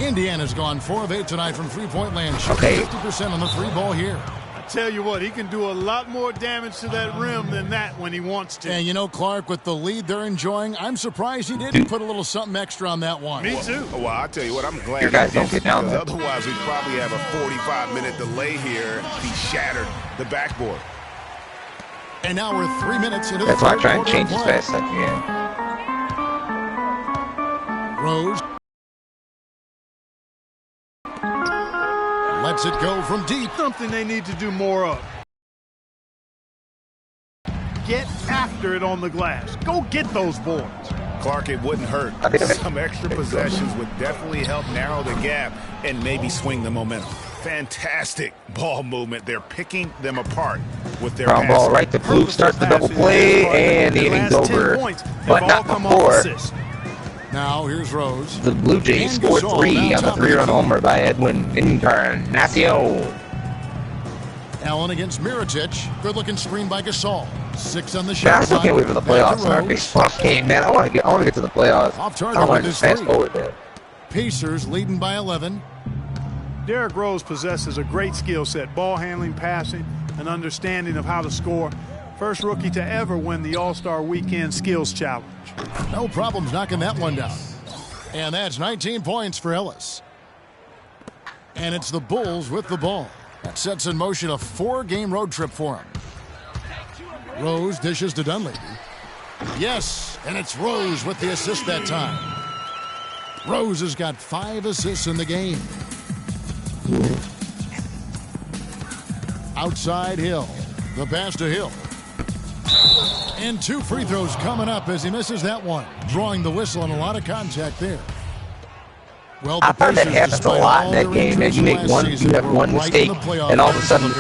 Indiana's gone 4 of 8 tonight from three-point land. Shooting 50% on the 3-ball here. I tell you what, he can do a lot more damage to that rim than that when he wants to. And you know, Clark, with the lead they're enjoying, I'm surprised he didn't put a little something extra on that one. Me too. Well, I'll tell you what, I'm glad. Your guys don't get down there. Otherwise, we'd probably have a 45-minute delay here. He shattered the backboard. And now we're 3 minutes into the That's why I try and change as fast as I can. Rose. Lets it go from deep. Something they need to do more of. Get after it on the glass. Go get those boards. Clark, it wouldn't hurt. Some extra possessions would definitely help narrow the gap and maybe swing the momentum. Fantastic ball movement. They're picking them apart with their ground ball right to Blue. Starts the double play, and the inning's over. But not before. Now here's Rose. The Blue Jays scored 3 on the 3-run homer by Edwin Encarnacion. Allen against Mirotic. Good looking screen by Gasol. 6 on the shot. I still can't wait for the playoffs in our baseball game, man. I want to get to the playoffs. Off I target don't want with to his just fast 3. forward there. Pacers leading by 11. Derrick Rose possesses a great skill set, ball handling, passing, an understanding of how to score. First rookie to ever win the All-Star Weekend Skills Challenge. No problems knocking that one down. And that's 19 points for Ellis. And it's the Bulls with the ball. That sets in motion a 4-game road trip for him. Rose dishes to Dunleavy. Yes, and it's Rose with the assist that time. Rose has got 5 assists in the game. Outside Hill. The pass to Hill. And 2 free throws coming up as he misses that one. Drawing the whistle and a lot of contact there. Well, I find that happens a lot in that game. That you make one mistake, and all of a sudden,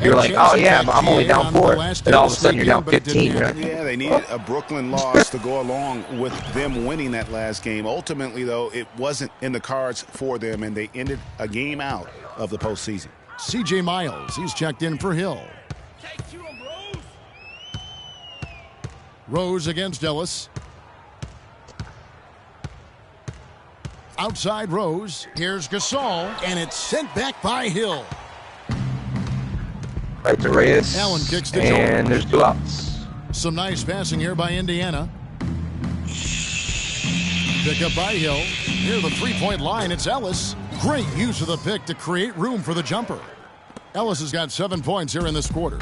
you're like, oh yeah, I'm only down 4, and all of a sudden you're down 15. Yeah, they needed a Brooklyn loss to go along with them winning that last game. Ultimately, though, it wasn't in the cards for them, and they ended a game out of the postseason. C.J. Miles, he's checked in for Hill. Rose against Ellis. Outside Rose. Here's Gasol, and it's sent back by Hill. Right to Reyes. Allen kicks the and there's 2 outs. Some nice passing here by Indiana. Pick up by Hill. Near the 3-point line, it's Ellis. Great use of the pick to create room for the jumper. Ellis has got 7 points here in this quarter.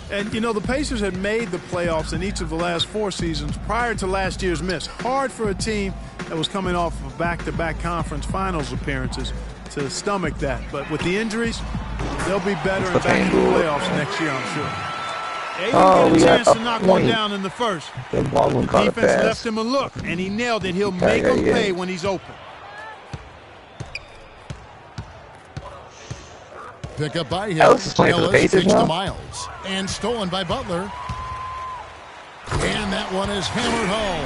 And, you know, the Pacers had made the playoffs in each of the last 4 seasons prior to last year's miss. Hard for a team that was coming off of back-to-back conference finals appearances to stomach that. But with the injuries, they'll be better and back in the playoffs next year, I'm sure. They didn't get a chance to knock one down in the first. The defense left him a look, and he nailed it. He'll make him pay when he's open. Pick up by Hill. Ellis is playing for the Pacers now. To Miles. And stolen by Butler. And that one is hammered home.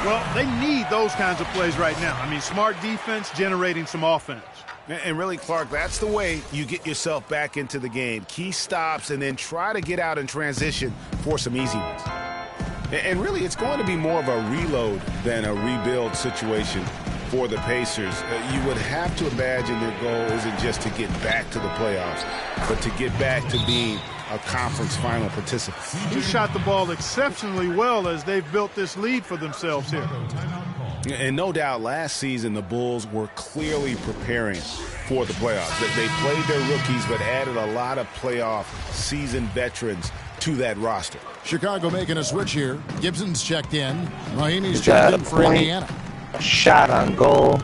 Well, they need those kinds of plays right now. I mean, smart defense generating some offense. And really, Clark, that's the way you get yourself back into the game. Key stops and then try to get out in transition for some easy ones. And really, it's going to be more of a reload than a rebuild situation for the Pacers. You would have to imagine their goal isn't just to get back to the playoffs, but to get back to being a conference final participant. He shot the ball exceptionally well as they've built this lead for themselves here. And no doubt last season the Bulls were clearly preparing for the playoffs. They played their rookies but added a lot of playoff seasoned veterans to that roster. Chicago making a switch here. Gibson's checked in. Miami's checked in for Indiana. Shot on goal.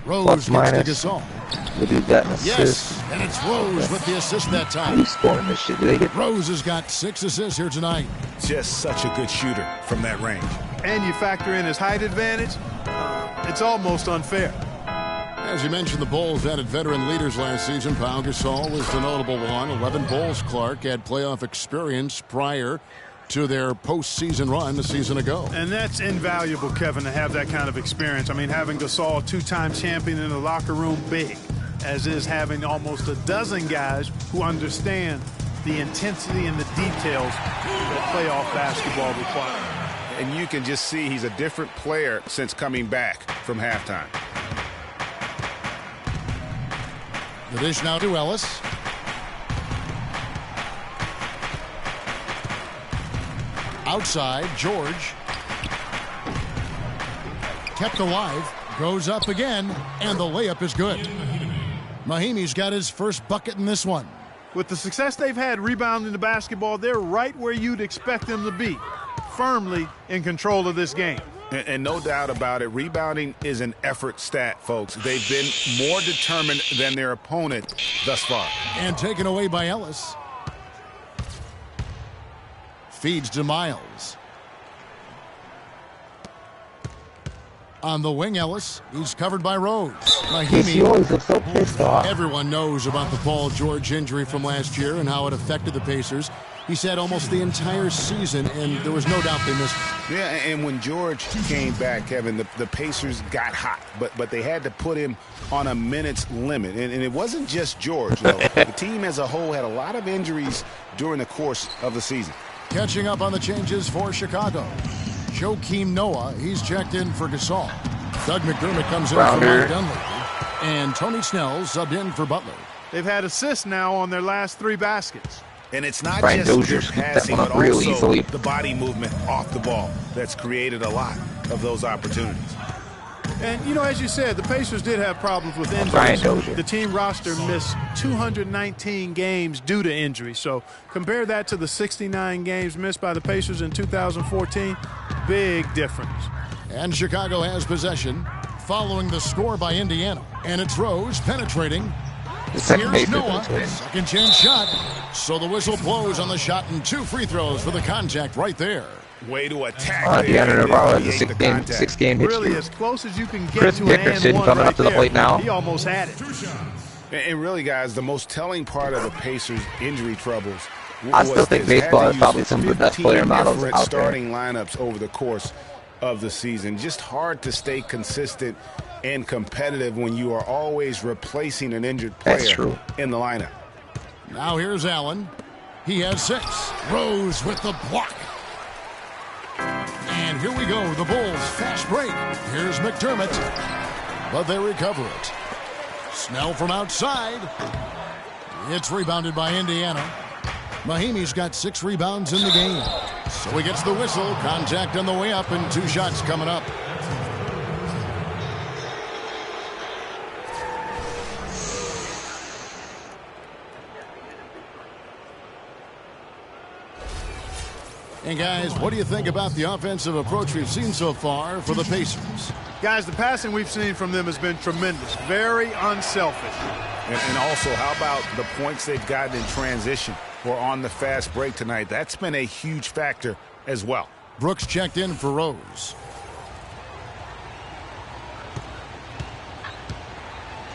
Rose gets to Gasol. We'll do that assist. Yes, and it's Rose with the assist that time. He's scoring this shit. Rose has got 6 assists here tonight. Just such a good shooter from that range. And you factor in his height advantage, it's almost unfair. As you mentioned, the Bulls added veteran leaders last season. Pau Gasol was the notable one. 11 Bulls, Clark, had playoff experience prior to their postseason run a season ago. And that's invaluable, Kevin, to have that kind of experience. I mean, having Gasol, 2-time champion in the locker room, big, as is having almost a dozen guys who understand the intensity and the details that playoff basketball requires. And you can just see he's a different player since coming back from halftime. The dish now to Ellis. Outside, George. Kept alive. Goes up again, and the layup is good. Mahinmi's got his first bucket in this one. With the success they've had rebounding the basketball, they're right where you'd expect them to be, firmly in control of this game. And no doubt about it, rebounding is an effort stat, folks. They've been more determined than their opponent thus far. And taken away by Ellis. Feeds to Miles. On the wing, Ellis. He's covered by Rose. Mahinmi. Everyone knows about the Paul George injury from last year and how it affected the Pacers. He said almost the entire season, and there was no doubt they missed him. Yeah, and when George came back, Kevin, the Pacers got hot, but they had to put him on a minutes limit. And it wasn't just George, though. The team as a whole had a lot of injuries during the course of the season. Catching up on the changes for Chicago. Joakim Noah, he's checked in for Gasol. Doug McDermott comes in for Mike Dunleavy. And Tony Snell subbed in for Butler. They've had assists now on their last 3 baskets. And it's not just their passing, but also the body movement off the ball that's created a lot of those opportunities. And, you know, as you said, the Pacers did have problems with injuries. The team roster missed 219 games due to injury. So compare that to the 69 games missed by the Pacers in 2014. Big difference. And Chicago has possession, following the score by Indiana. And it's Rose penetrating. Here's Noah, second chance shot. So the whistle blows on the shot and 2 free throws for the contact right there. Way to attack. DeAndre Navarro has a six-game hit Really, streak. as close as you can get Chris to an Dickerson and one coming right up to the there. plate now. He almost had it. And really, guys, the most telling part of the Pacers' injury troubles I still think baseball is probably some of the best player models out there. Starting lineups over the course of the season. Just hard to stay consistent and competitive when you are always replacing an injured player in the lineup. Now here's Allen. He has 6. Rose with the block. And here we go. The Bulls fast break. Here's McDermott. But they recover it. Snell from outside. It's rebounded by Indiana. Mahimi's got 6 rebounds in the game. So he gets the whistle. Contact on the way up and 2 shots coming up. And guys, what do you think about the offensive approach we've seen so far for the Pacers? Guys, the passing we've seen from them has been tremendous. Very unselfish. And also, how about the points they've gotten in transition or on the fast break tonight? That's been a huge factor as well. Brooks checked in for Rose.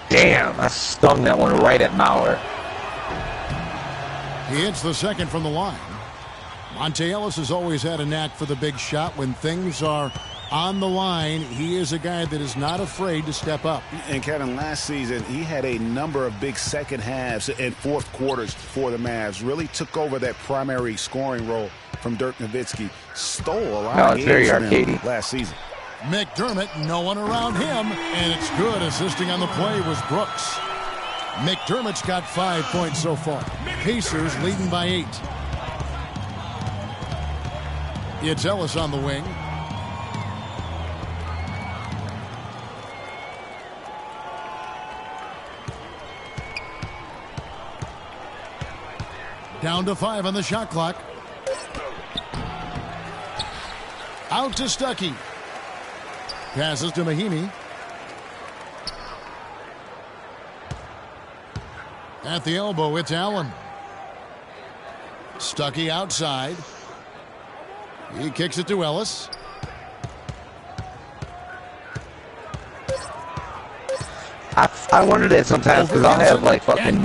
Damn, I stung that one right at Mauer. He hits the second from the line. Monte Ellis has always had a knack for the big shot. When things are on the line, he is a guy that is not afraid to step up. And Kevin, last season, he had a number of big second halves and fourth quarters for the Mavs. Really took over that primary scoring role from Dirk Nowitzki. Stole a lot of games from him last season. McDermott, no one around him, and it's good. Assisting on the play was Brooks. McDermott's got 5 points so far. Pacers leading by 8. It's Ellis on the wing. Down to 5 on the shot clock. Out to Stuckey. Passes to Mahimi. At the elbow, it's Allen. Stuckey outside. He kicks it to Ellis. I wonder that sometimes because I'll have like fucking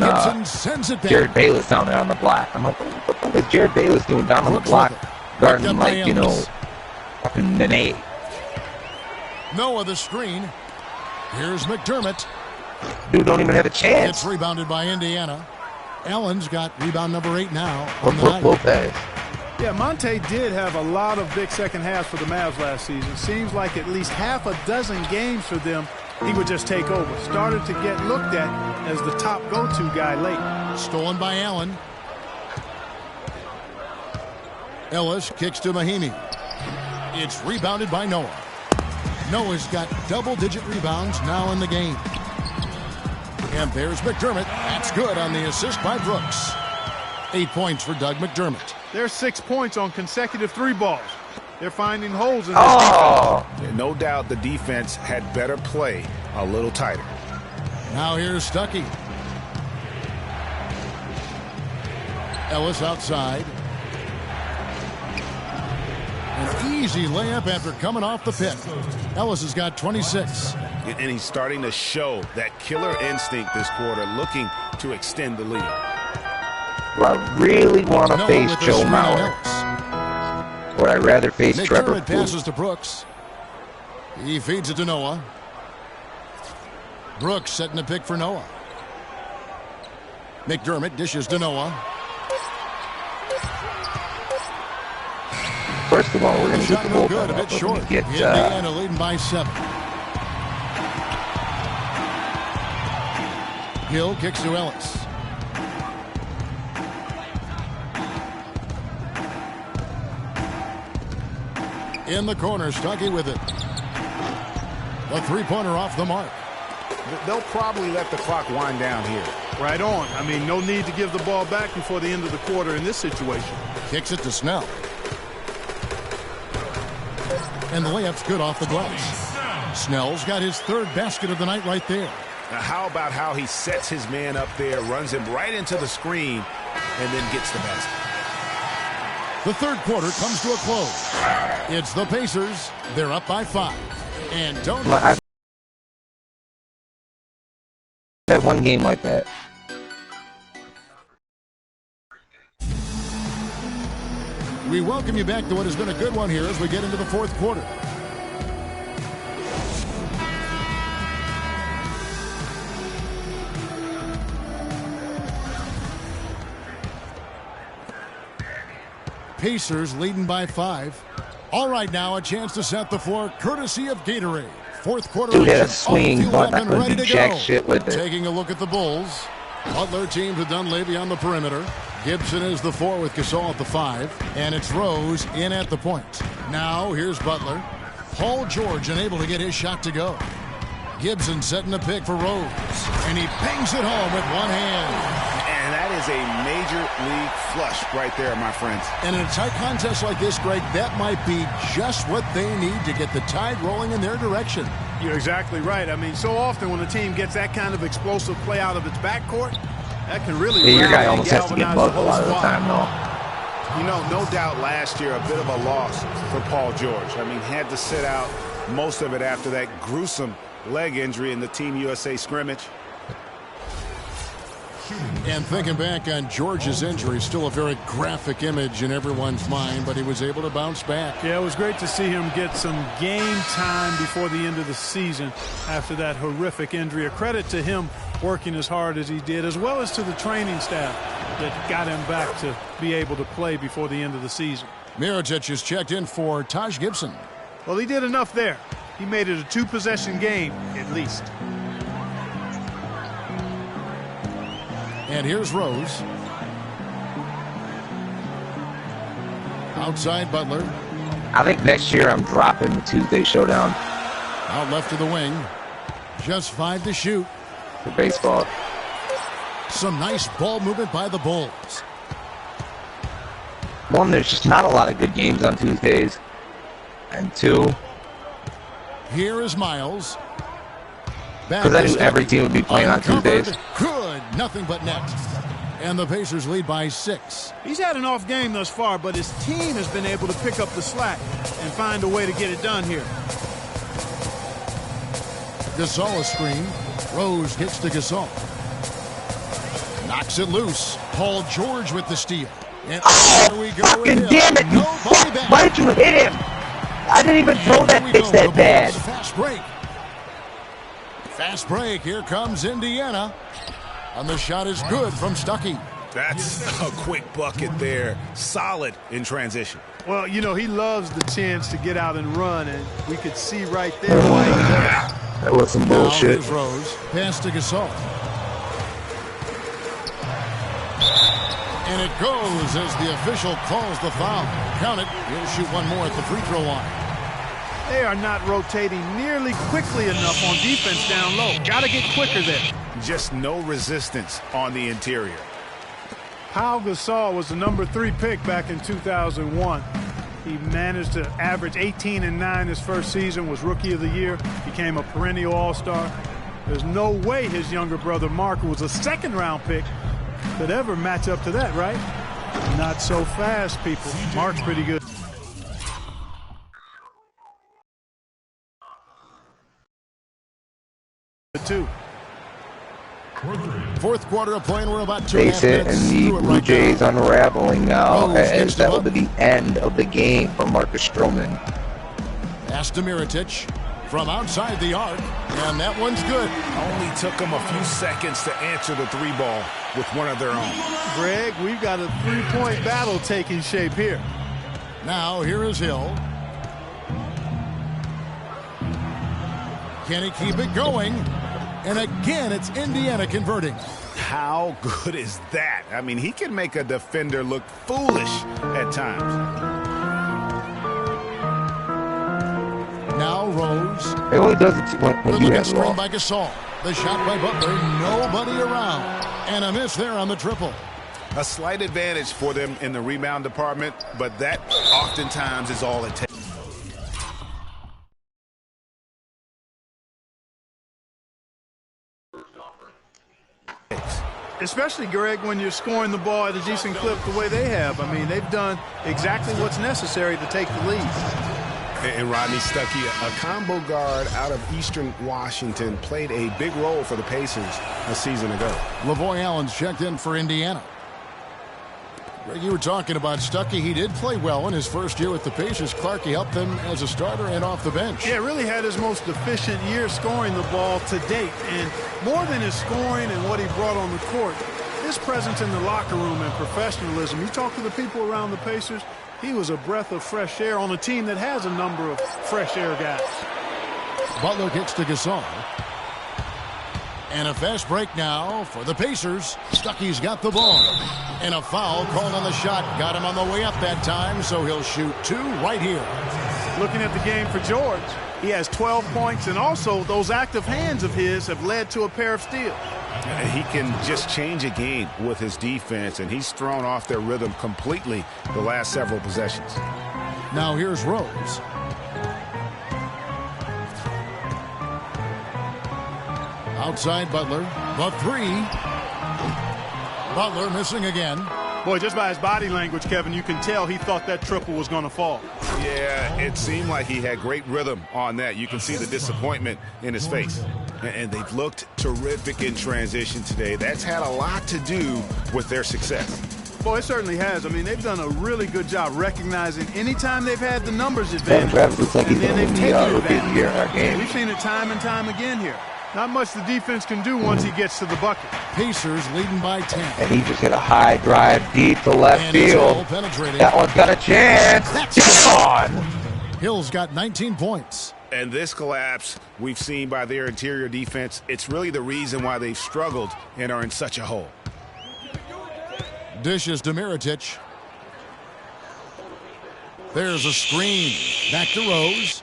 Jared Bayless down there on the block. I'm like, what the fuck is Jared Bayless doing down on the block guarding like, you know, fucking Nene? Noah the screen. Here's McDermott. Dude don't even have a chance. It's rebounded by Indiana. Allen's got rebound number 8 now. Lopez. Yeah, Monte did have a lot of big second halves for the Mavs last season. Seems like at least half a dozen games for them, he would just take over. Started to get looked at as the top go-to guy late. Stolen by Allen. Ellis kicks to Mahimi. It's rebounded by Noah. Noah's got double-digit rebounds now in the game. And there's McDermott. That's good on the assist by Brooks. 8 points for Doug McDermott. There's 6 points on consecutive 3 balls. They're finding holes in this defense. No doubt the defense had better play a little tighter. Now here's Stuckey. Ellis outside. An easy layup after coming off the pit. Ellis has got 26. And he's starting to show that killer instinct this quarter, looking to extend the lead. I really want to face Joe Mauer. Would I rather face Trevor McDermott passes to Brooks. He feeds it to Noah. Brooks setting the pick for Noah. McDermott dishes to Noah. First of all, we're going to get the ball good, a bit short. Indiana leading by 7. Hill kicks to Ellis. In the corner, Stuckey with it. The three-pointer off the mark. They'll probably let the clock wind down here. Right on. I mean, no need to give the ball back before the end of the quarter in this situation. Kicks it to Snell. And the layup's good off the glass. Snell's got his third basket of the night right there. Now, how about how he sets his man up there, runs him right into the screen, and then gets the basket. The third quarter comes to a close. It's the Pacers. They're up by 5. And don't... I've had one game like that. We welcome you back to what has been a good one here as we get into the fourth quarter. Pacers leading by 5. All right, now a chance to set the floor courtesy of Gatorade. Fourth quarter. Dude had a swing, but I couldn't do jack shit with it. Taking a look at the Bulls. Butler teams with Dunleavy on the perimeter. Gibson is the 4 with Gasol at the 5. And it's Rose in at the point. Now here's Butler. Paul George unable to get his shot to go. Gibson setting the pick for Rose. And he bangs it home with one hand. And that is a major league flush right there, my friends. And in a tight contest like this, Greg, that might be just what they need to get the tide rolling in their direction. You're exactly right. I mean, so often when a team gets that kind of explosive play out of its backcourt, that can really your guy almost has to get bugged a lot of the time, though. You know, no doubt last year a bit of a loss for Paul George. I mean, had to sit out most of it after that gruesome leg injury in the Team USA scrimmage. And thinking back on George's injury, still a very graphic image in everyone's mind, but he was able to bounce back. Yeah, it was great to see him get some game time before the end of the season after that horrific injury. A credit to him working as hard as he did, as well as to the training staff that got him back to be able to play before the end of the season. Mirotic is checked in for Taj Gibson. Well, he did enough there. He made it a 2-possession game, at least. And here's Rose. Outside Butler. I think next year I'm dropping the Tuesday Showdown. Out left to the wing. Just 5 to shoot. For baseball. Some nice ball movement by the Bulls. One, there's just not a lot of good games on Tuesdays. And 2. Here is Miles. Because I knew every team would be playing on Tuesdays. Good. Nothing but net. And the Pacers lead by 6. He's had an off game thus far, but his team has been able to pick up the slack and find a way to get it done here. Gasol a screen. Rose gets to Gasol. Knocks it loose. Paul George with the steal. And there we go. Fucking damn it! Why did you hit him? I didn't even throw that pitch that bad. Fast break. Fast break. Here comes Indiana. And the shot is good from Stuckey. That's a quick bucket there. Solid in transition. Well, you know, he loves the chance to get out and run, and we could see right there why he does. That was some bullshit. Now Rose. Pass to Gasol. And it goes as the official calls the foul. Count it. He'll shoot one more at the free throw line. They are not rotating nearly quickly enough on defense down low. Got to get quicker there. Just no resistance on the interior. Pau Gasol was the number 3 pick back in 2001. He managed to average 18 and 9 his first season, was Rookie of the Year, became a perennial All-Star. There's no way his younger brother Mark, who was a second-round pick, could ever match up to that, right? Not so fast, people. Mark's pretty good. Two. Fourth quarter of play, and we're about 2.5 minutes. And the Blue Jays unraveling now, as that will be the end of the game for Marcus Stroman. Pass to Mirotic from outside the arc, and that one's good. Only took them a few seconds to answer the 3-ball with one of their own. Greg, we've got a 3-point battle taking shape here. Now, here is Hill. Can he keep it going? And again, it's Indiana converting. How good is that? I mean, he can make a defender look foolish at times. Now Rose. It only does it when you have the ball. By Gasol. The shot by Butler. Nobody around. And a miss there on the triple. A slight advantage for them in the rebound department, but that oftentimes is all it takes. especially, Greg, when you're scoring the ball at a decent clip the way they have. I mean, they've done exactly what's necessary to take the lead. And Rodney Stuckey, a combo guard out of Eastern Washington, played a big role for the Pacers a season ago. Lavoy Allen's checked in for Indiana. Greg, you were talking about Stuckey. He did play well in his first year with the Pacers. Clark, he helped them as a starter and off the bench. Yeah, really had his most efficient year scoring the ball to date. And more than his scoring and what he brought on the court, his presence in the locker room and professionalism. You talk to the people around the Pacers, he was a breath of fresh air on a team that has a number of fresh air guys. Butler kicks to Gasol. And a fast break now for the Pacers. Stuckey's got the ball. And a foul called on the shot. Got him on the way up that time, so he'll shoot 2 right here. Looking at the game for George, he has 12 points, and also those active hands of his have led to a pair of steals. He can just change a game with his defense, and he's thrown off their rhythm completely the last several possessions. Now here's Rose. Outside Butler, the 3. Butler missing again. Boy, just by his body language, Kevin, you can tell he thought that triple was going to fall. Yeah, it seemed like he had great rhythm on that. You can see the disappointment in his face. And they've looked terrific in transition today. That's had a lot to do with their success. Boy, it certainly has. I mean, they've done a really good job recognizing anytime they've had the numbers advantage, and then they've taken advantage. We've seen it time and time again here. Not much the defense can do once he gets to the bucket. Pacers leading by 10. And he just hit a high drive deep to left field. That one's got a chance. That's on. Hill's got 19 points. And this collapse we've seen by their interior defense, it's really the reason why they've struggled and are in such a hole. Dishes to Mirotic. There's a screen. Back to Rose.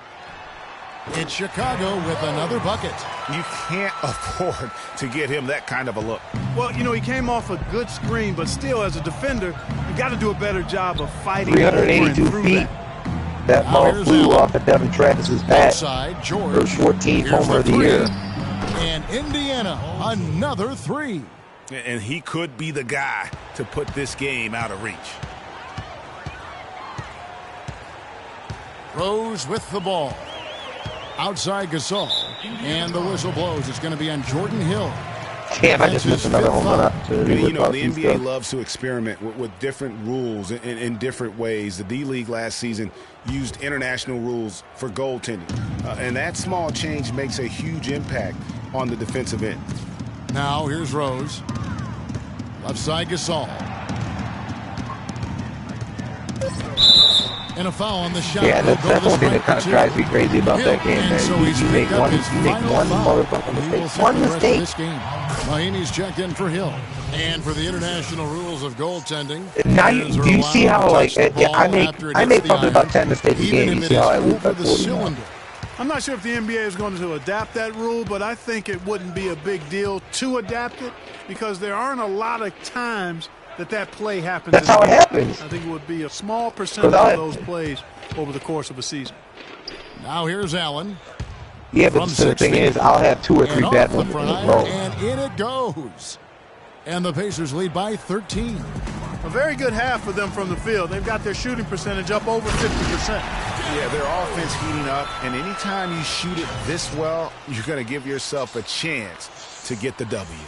It's Chicago with another bucket. You can't afford to get him that kind of a look. Well, you know, he came off a good screen, but still, as a defender, you got to do a better job of fighting. 382 feet. That ball flew off of Devin Travis's bat. Outside, George. First 14th homer of the year. And Indiana, another 3. And he could be the guy to put this game out of reach. Rose with the ball. Outside Gasol. And the whistle blows. It's going to be on Jordan Hill. Damn, I just missed another home run opportunity. You know, the NBA loves to experiment with different rules in different ways. The D-League last season used international rules for goaltending. And that small change makes a huge impact on the defensive end. Now here's Rose. Left side Gasol. And a foul on the shot. Yeah, that's one thing that kind of drives me crazy about that game, man. So you make one motherfucking mistake. One mistake. Mahinmi's checked in for Hill. And for the international rules of goaltending. Now, do you see how, like, I make probably about 10 mistakes a game. You see how I lose by 40. I'm not sure if the NBA is going to adapt that rule, but I think it wouldn't be a big deal to adapt it because there aren't a lot of times that play happens. That's how it happens. I think it would be a small percentage of those plays over the course of a season. Now here's Allen. Yeah, but the thing is, I'll have 2 or 3 bad ones in a row. And in it goes. And the Pacers lead by 13. A very good half for them from the field. They've got their shooting percentage up over 50%. Yeah, their offense heating up, and anytime you shoot it this well, you're going to give yourself a chance to get the W.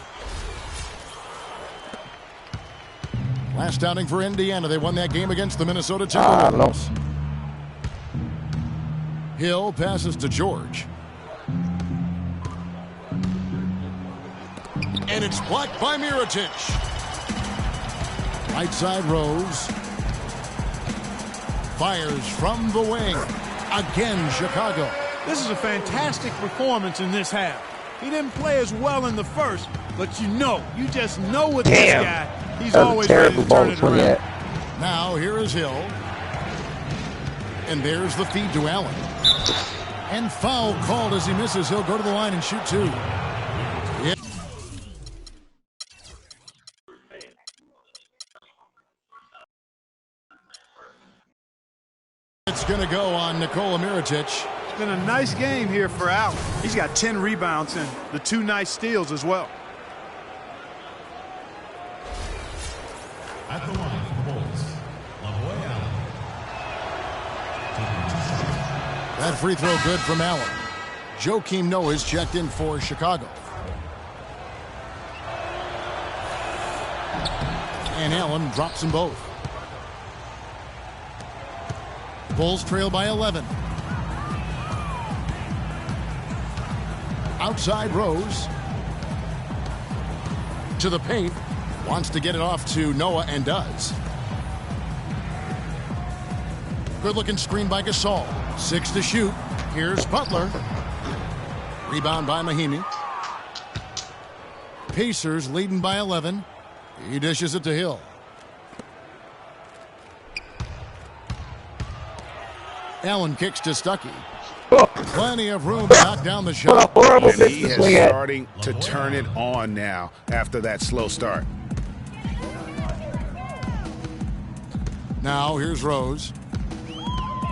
Last outing for Indiana. They won that game against the Minnesota Timberwolves. Hill passes to George. And it's blocked by Mirotic. Right side Rose. Fires from the wing. Again, Chicago. This is a fantastic performance in this half. He didn't play as well in the first, but you just know with this guy, he's always ready to turn it around. Now here is Hill. And there's the feed to Allen. And foul called as he misses. He'll go to the line and shoot 2. It's going to go on Nikola Mirotic. It's been a nice game here for Allen. He's got 10 rebounds and the 2 nice steals as well. At the line for the Bulls, Lavoy Allen. That free throw good from Allen. Joakim Noah is checked in for Chicago. And Allen drops them both. Bulls trail by 11. Outside Rose. To the paint. Wants to get it off to Noah and does. Good looking screen by Gasol. 6 to shoot. Here's Butler. Rebound by Mahinmi. Pacers leading by 11. He dishes it to Hill. Allen kicks to Stuckey. Plenty of room to knock down the shot. And he is starting to turn it on now after that slow start. Now here's Rose.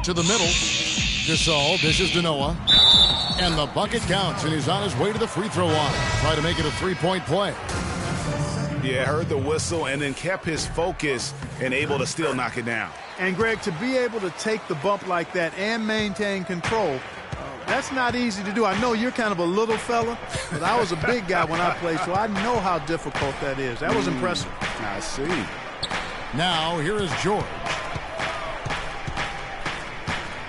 To the middle. Gasol dishes to Noah. And the bucket counts, and he's on his way to the free throw line. Try to make it a three-point play. Yeah, heard the whistle and then kept his focus and able to still knock it down. And, Greg, to be able to take the bump like that and maintain control, that's not easy to do. I know you're kind of a little fella, but I was a big guy when I played, so I know how difficult that is. That was impressive. I see. Now, here is George.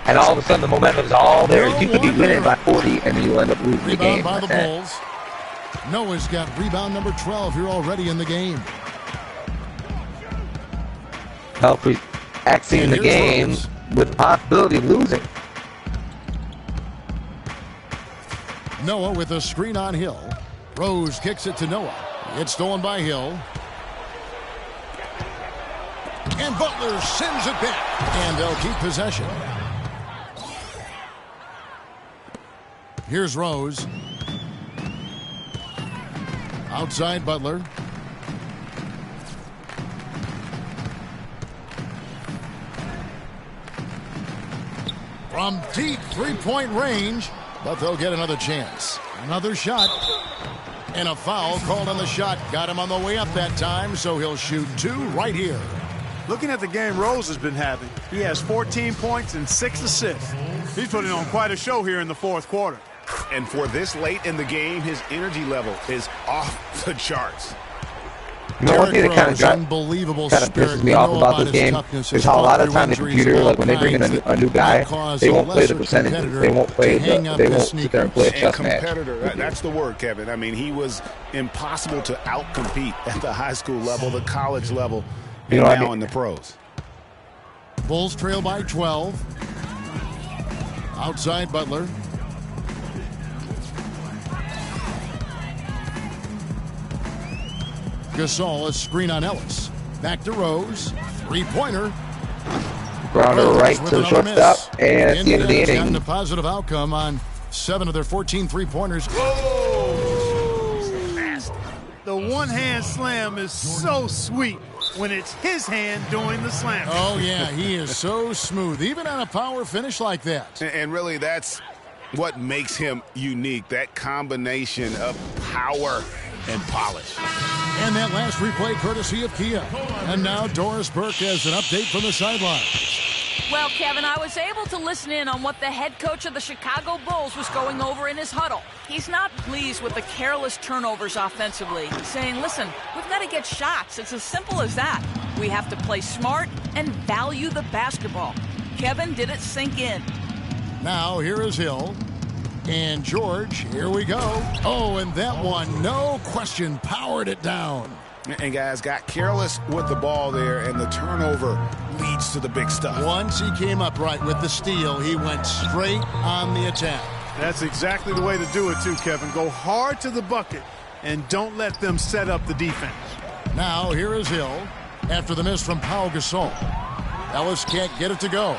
And all of a sudden, the momentum's all there. You could be winning by 40, and you end up losing the game. Rebound by the Bulls. Noah's got rebound number 12 here already in the game. Helfrey exiting the game Rose. with the possibility of losing. Noah with a screen on Hill. Rose kicks it to Noah. It's stolen by Hill. And Butler sends it back. And they'll keep possession. Here's Rose. Outside Butler. From deep three-point range, but they'll get another chance. Another shot. And a foul called on the shot. Got him on the way up that time, so he'll shoot 2 right here. Looking at the game Rose has been having, he has 14 points and 6 assists. He's putting on quite a show here in the fourth quarter. And for this late in the game, his energy level is off the charts. You know, one thing that kind of pisses me off about this game is how a lot of time the computer, like when they bring in a new guy, they won't play the percentages. They won't play they won't sit there and play a chess match. That's the word, Kevin. I mean, he was impossible to outcompete at the high school level, the college level, and now in the pros. Bulls trail by 12. Outside Butler. Gasol, a screen on Ellis. Back to Rose. Three-pointer. Grounder right to the shortstop. And at the end of the inning. Gotten a positive outcome on 7 of their 14 three-pointers. The one-hand slam is so sweet when it's his hand doing the slam. Oh, yeah, he is so smooth, even on a power finish like that. And really, that's what makes him unique, that combination of power and polish. And that last replay courtesy of Kia. And now Doris Burke has an update from the sidelines. Well, Kevin, I was able to listen in on what the head coach of the Chicago Bulls was going over in his huddle. He's not pleased with the careless turnovers offensively. He's saying, listen, we've got to get shots. It's as simple as that. We have to play smart and value the basketball. Kevin, did it sink in? Now here is Hill. And George, here we go. Oh, and that one, no question, powered it down. And guys got careless with the ball there, and the turnover leads to the big stuff. Once he came up right with the steal, he went straight on the attack. That's exactly the way to do it too, Kevin. Go hard to the bucket and don't let them set up the defense. Now here is Hill after the miss from Pau Gasol. Ellis can't get it to go.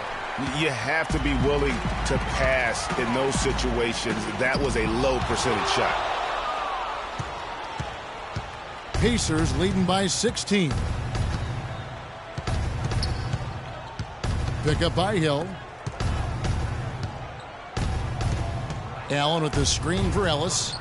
You have to be willing to pass in those situations. That was a low percentage shot. Pacers leading by 16. Pick up by Hill. Allen with the screen for Ellis.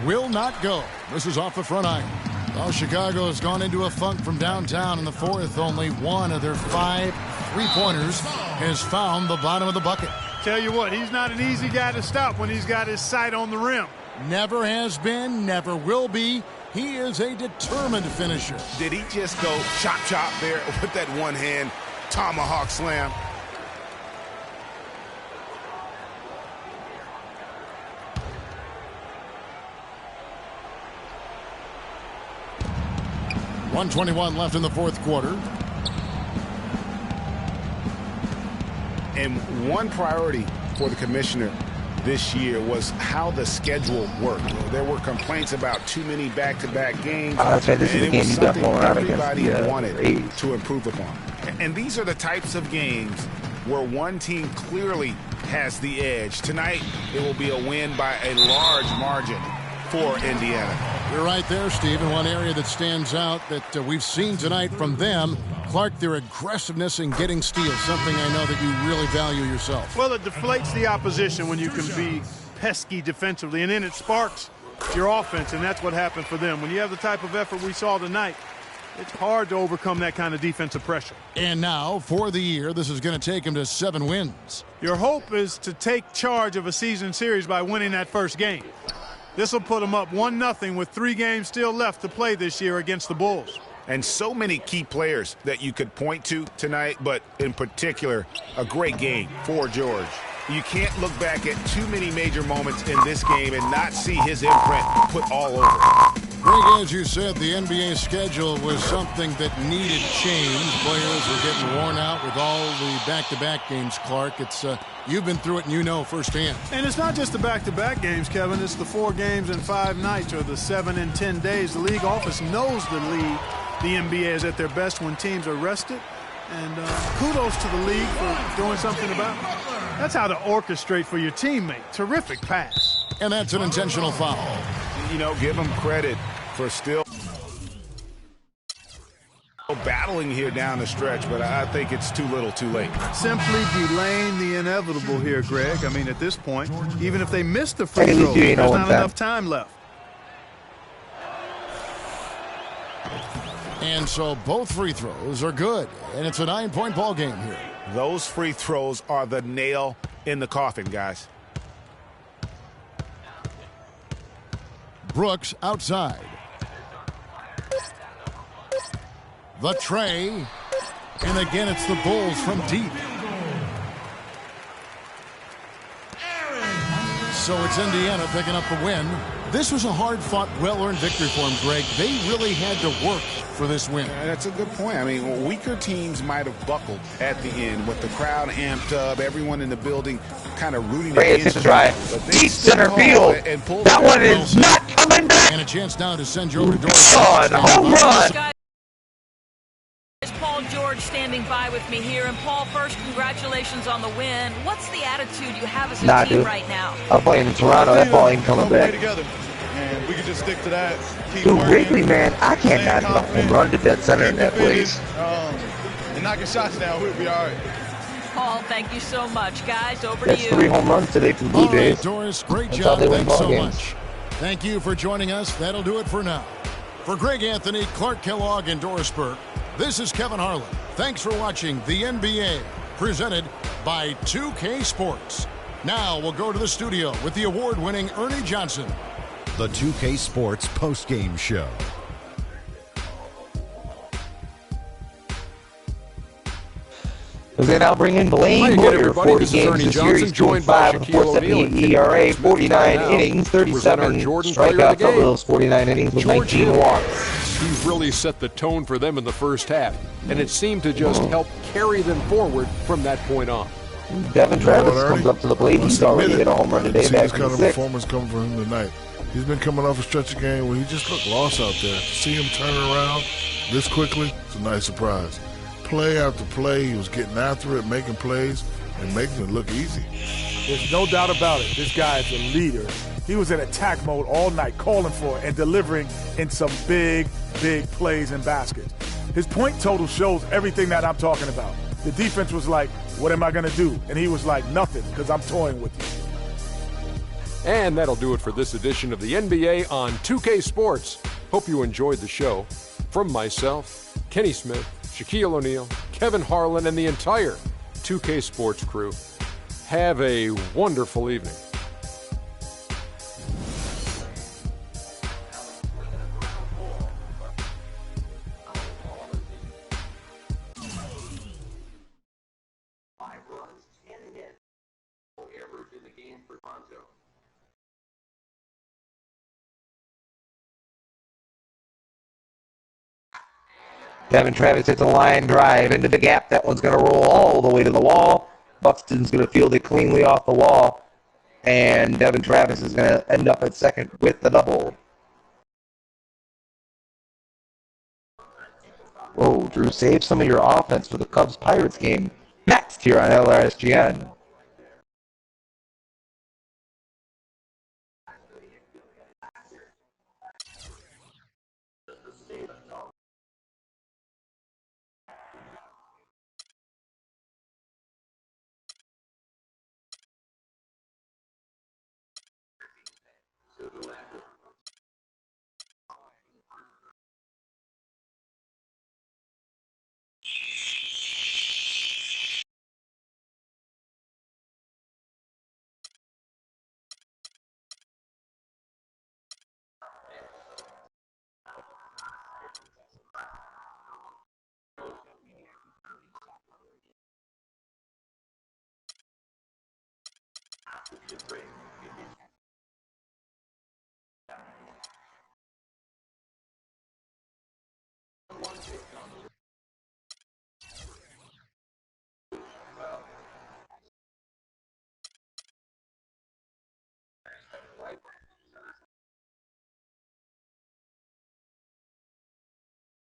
Will not go. This is off the front iron. Well, Chicago has gone into a funk from downtown in the fourth. Only one of their 5 3-pointers has found the bottom of the bucket. Tell you what, he's not an easy guy to stop when he's got his sight on the rim. Never has been, never will be. He is a determined finisher. Did he just go chop there with that one-hand tomahawk slam? .121 left in the fourth quarter. And one priority for the commissioner this year was how the schedule worked. There were complaints about too many back-to-back games. This is the game you got more out everybody wanted to improve upon. And these are the types of games where one team clearly has the edge. Tonight, it will be a win by a large margin for Indiana. You're right there, Steve. And one area that stands out that we've seen tonight from them, Clark, their aggressiveness in getting steals, something I know that you really value yourself. Well, it deflates the opposition when you can be pesky defensively, and then it sparks your offense, and that's what happened for them. When you have the type of effort we saw tonight, it's hard to overcome that kind of defensive pressure. And now, for the year, this is going to take them to 7 wins. Your hope is to take charge of a season series by winning that first game. This will put them up 1-0 with 3 games still left to play this year against the Bulls. And so many key players that you could point to tonight, but in particular, a great game for George. You can't look back at too many major moments in this game and not see his imprint put all over it. Greg, as you said, the NBA schedule was something that needed change. Players were getting worn out with all the back-to-back games, Clark. You've been through it and you know firsthand. And it's not just the back-to-back games, Kevin. It's the 4 games in 5 nights or the 7 in 10 days. The league office knows the NBA is at their best when teams are rested. And kudos to the league for doing something about it. That's how to orchestrate for your teammate. Terrific pass. And that's an intentional foul. You know, give him credit for still battling here down the stretch, but I think it's too little too late. Simply delaying the inevitable here, Greg. I mean, at this point, even if they miss the free throw, there's not enough time left. And so both free throws are good, and it's a 9-point ball game here. Those free throws are the nail in the coffin, guys. Brooks outside. The tray. And again, it's the Bulls from deep. So it's Indiana picking up the win. This was a hard-fought, well-earned victory for them, Greg. They really had to work for this win. That's a good point. I mean, weaker teams might have buckled at the end with the crowd amped up, everyone in the building kind of rooting against them. Deep center field. That one is not coming back. And a chance now to send you over to Doris. Home run. Paul George standing by with me here. And Paul, first, congratulations on the win. What's the attitude you have as a team right now? I'm playing in Toronto. That ball ain't coming back. Together, and we can just stick to that. Dude, Wrigley, man, I can't not hit a home run to that center in that place. And knocking shots down, we'll be all right. Paul, thank you so much. Guys, over to you. 3 home runs today for the Blue Jays. Right, Doris, great job. Thanks so much. Thank you for joining us. That'll do it for now. For Greg Anthony, Clark Kellogg, and Doris Burke, this is Kevin Harlan. Thanks for watching the NBA, presented by 2K Sports. Now we'll go to the studio with the award-winning Ernie Johnson. The 2K Sports postgame show. Then I'll bring in Blaine Boyer. 40 games this year. He's joined by Shaquille O'Neal. ERA, 49 innings, 37 strikeouts over those 49 innings with 19 walks. He really set the tone for them in the first half, and it seemed to just help carry them forward from that point on. Devin Travis comes up to the plate. He's already hit a home run today. This kind of performance coming from him tonight. He's been coming off a stretch of game where he just looked lost out there. To see him turn around this quickly, it's a nice surprise. Play after play, he was getting after it, making plays, and making it look easy. There's no doubt about it. This guy is a leader. He was in attack mode all night, calling for it and delivering in some big, big plays and baskets. His point total shows everything that I'm talking about. The defense was like, what am I going to do? And he was like, nothing, because I'm toying with you. And that'll do it for this edition of the NBA on 2K Sports. Hope you enjoyed the show. From myself, Kenny Smith, Shaquille O'Neal, Kevin Harlan, and the entire 2K Sports crew, have a wonderful evening. Devin Travis hits a line drive into the gap. That one's going to roll all the way to the wall. Buxton's going to field it cleanly off the wall. And Devin Travis is going to end up at second with the double. Whoa, Drew, save some of your offense for the Cubs-Pirates game. Next here on LRSGN.